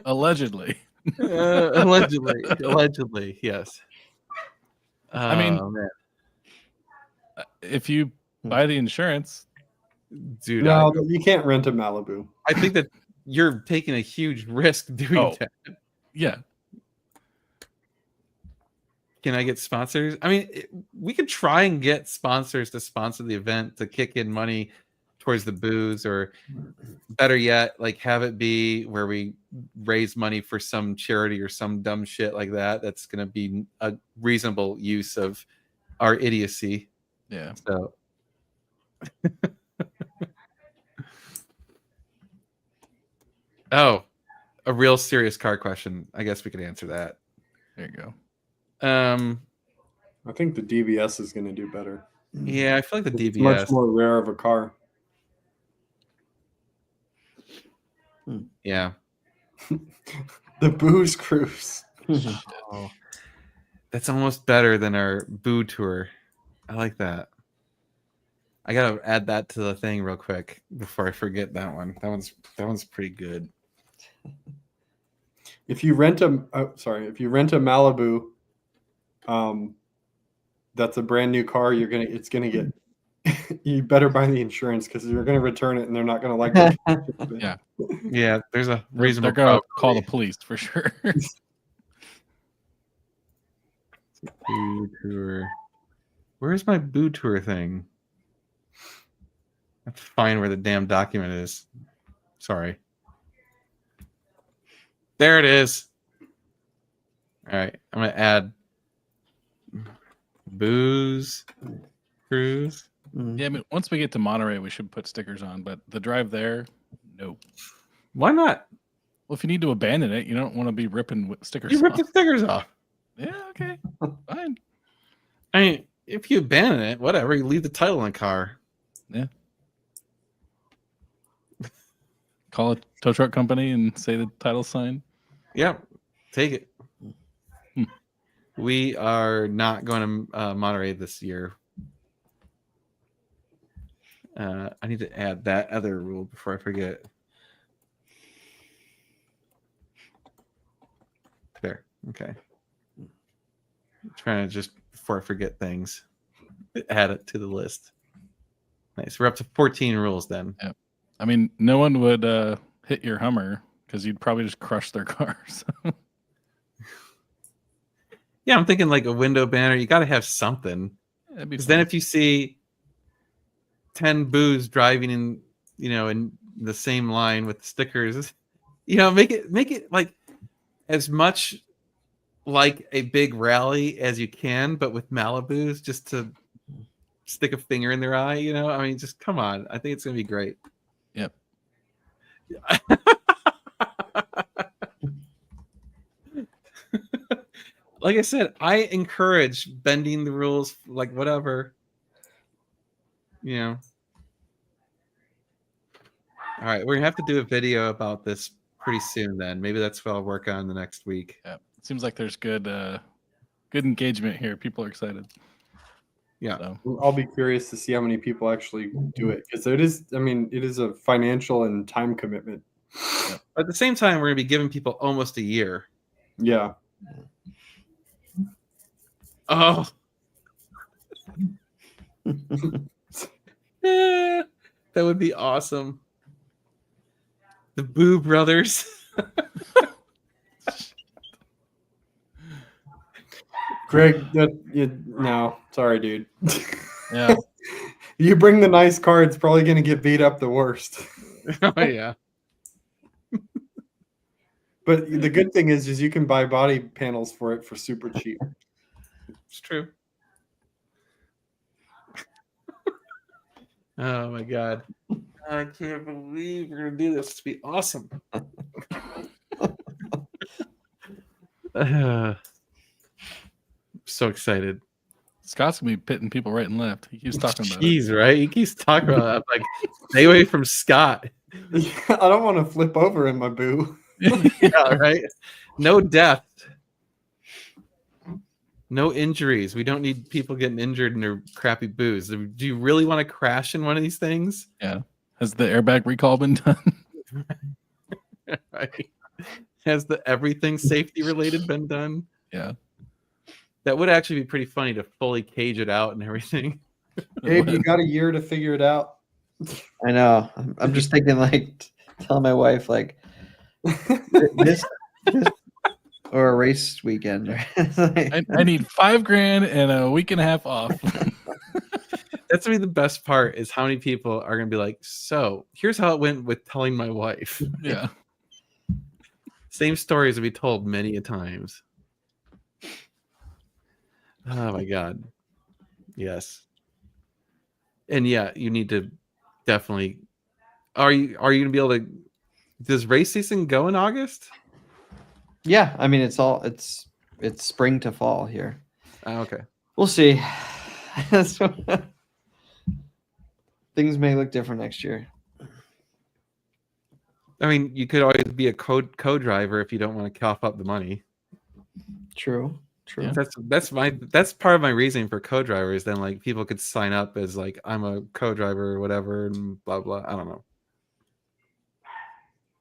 Allegedly. allegedly, yes. I mean, Oh, man. If you buy the insurance, Dude, No, you can't rent a Malibu. I think that you're taking a huge risk doing Oh. that. yeah. Can I get sponsors? I mean, we could try and get sponsors to sponsor the event to kick in money towards the booze, or better yet, like have it be where we raise money for some charity or some dumb shit like that. That's going to be a reasonable use of our idiocy. Yeah. So, oh, a real serious car question. I guess we could answer that. There you go. I think the DBS is going to do better. Yeah, I feel like the It's much DBS. more rare of a car. Yeah. The Booze Cruise. Oh, that's almost better than our Boo Tour. I like that. I gotta add that to the thing real quick before I forget that one. That one's pretty good. If you rent a Malibu, that's a brand new car. It's gonna get. You better buy the insurance because you're gonna return it and they're not gonna like it. Yeah. Yeah, there's a reasonable. They're gonna call probability. the police for sure. Boo Tour. Where's my Boo Tour thing? I have to find where the damn document is. Sorry. There it is. All right, I'm gonna add Booze Cruise. Yeah, I mean, once we get to Monterey, we should put stickers on. But the drive there, no. Why not? Well, if you need to abandon it, you don't want to be ripping stickers. You rip off. the stickers off. Yeah, okay, fine. I mean, if you abandon it, whatever, you leave the title in the car. Yeah. Call a tow truck company and say the title sign. Yep, take it. Hmm. We are not going to Monterey this year. I need to add that other rule before I forget. Okay. I'm trying to just before I forget things, add it to the list. Nice. We're up to 14 rules then. I mean, no one would hit your Hummer because you'd probably just crush their cars. Yeah, I'm thinking like a window banner. You got to have something. That'd be Because fun. then if you see 10 boos driving in, in the same line with stickers, make it like as much like a big rally as you can, but with Malibus just to stick a finger in their eye, I mean, just come on. I think it's going to be great. Yep. Like I said, I encourage bending the rules, like whatever. All right, we're gonna have to do a video about this pretty soon. Then maybe that's what I'll work on the next week. Yeah. It seems like there's good engagement here. People are excited. Yeah. So, I'll be curious to see how many people actually do it because it is a financial and time commitment. At the same time, we're gonna be giving people almost a year. Yeah. Oh. That would be awesome. The Boo Brothers. Greg, no, sorry, dude. yeah. You bring the nice car, it's probably going to get beat up the worst. Oh yeah. But the good thing is you can buy body panels for it for super cheap. It's true. Oh my god. I can't believe we're gonna do this. It's be awesome. So excited. Scott's gonna be pitting people right and left. He keeps talking about it. Jeez, right? He keeps talking about that. Like, stay away from Scott. I don't want to flip over in my boo. Yeah, right. No death. No injuries. We don't need people getting injured in their crappy boos. Do you really want to crash in one of these things? Yeah. Has the airbag recall been done? Right. Has the everything safety related been done? Yeah. That would actually be pretty funny to fully cage it out and everything. Abe, you got a year to figure it out. I know. I'm just thinking, like, telling my wife, like, this or a race weekend. I need $5,000 and a week and a half off. That's gonna be the best part is how many people are gonna be like, so here's how it went with telling my wife. Yeah. Same stories will be told many a times. Oh my god. Yes. And yeah, you need to definitely are you gonna be able to does race season go in August? Yeah, I mean, it's spring to fall here. Oh, okay. We'll see. Things may look different next year. I mean, you could always be a co-driver if you don't want to cough up the money. True. Yeah. That's part of my reasoning for co-drivers. Then like people could sign up as like I'm a co-driver or whatever and blah blah. I don't know.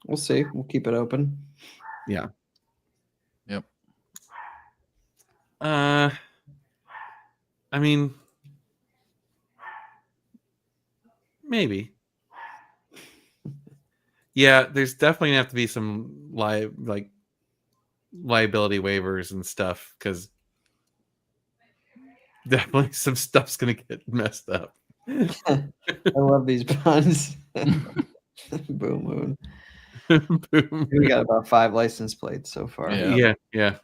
We'll see. We'll keep it open. Yeah. Yep. I mean, maybe. Yeah, there's definitely gonna have to be some liability waivers and stuff because definitely some stuff's gonna get messed up. I love these puns. Boom moon. Boom. We got about 5 license plates so far. Yeah. Yeah.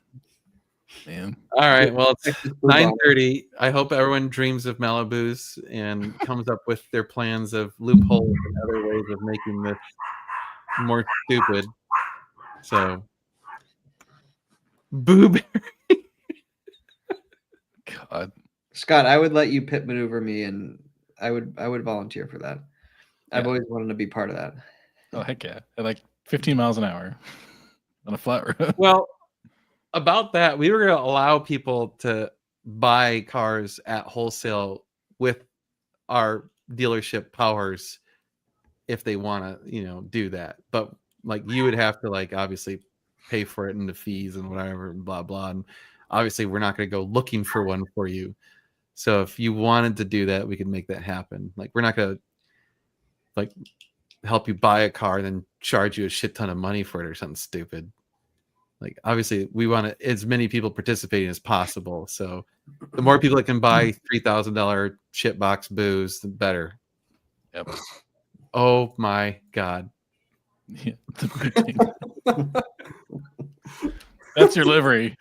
Man. All right. Well, it's Texas Blue 9:30. I hope everyone dreams of Malibus and comes up with their plans of loopholes and other ways of making this more stupid. So, boob. God. Scott, I would let you pit maneuver me, and I would volunteer for that. I've Yeah. always wanted to be part of that. Oh heck yeah. At like 15 miles an hour on a flat road. Well, about that, we were going to allow people to buy cars at wholesale with our dealership powers if they want to, do that. But like you would have to like obviously pay for it and the fees and whatever, and blah blah. And obviously, we're not going to go looking for one for you. So if you wanted to do that, we could make that happen. Like we're not going to like help you buy a car and then charge you a shit ton of money for it or something stupid. Like obviously, we want as many people participating as possible. So the more people that can buy $3,000 shit box booze, the better. Yep. Oh my god. Yeah, that's your livery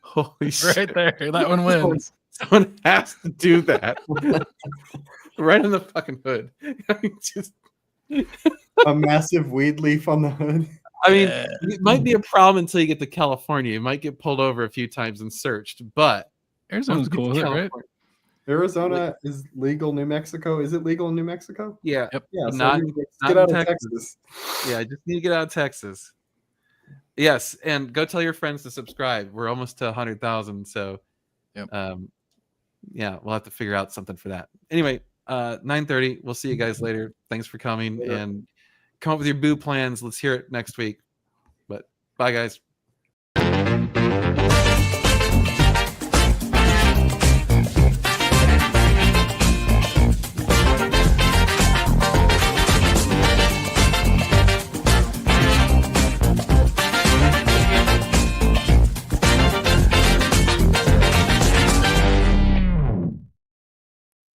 Holy shit. right there. That one wins. Someone has to do that. Right in the fucking hood. Just, A massive weed leaf on the hood. I mean, Yeah. it might be a problem until you get to California. You might get pulled over a few times and searched, but Arizona's once you get cool, to is that right? California- Arizona is legal. New Mexico, is it legal in New Mexico? Yeah, Yep. Yeah, But so not- you just not get in out of Texas. Texas. yeah. I just need to get out of Texas. Yes, and go tell your friends to subscribe. We're almost to 100,000, so Yep. yeah, we'll have to figure out something for that. Anyway, 9:30. We'll see you guys later. Thanks for coming Later. and come up with your boo plans. Let's hear it next week. But bye, guys.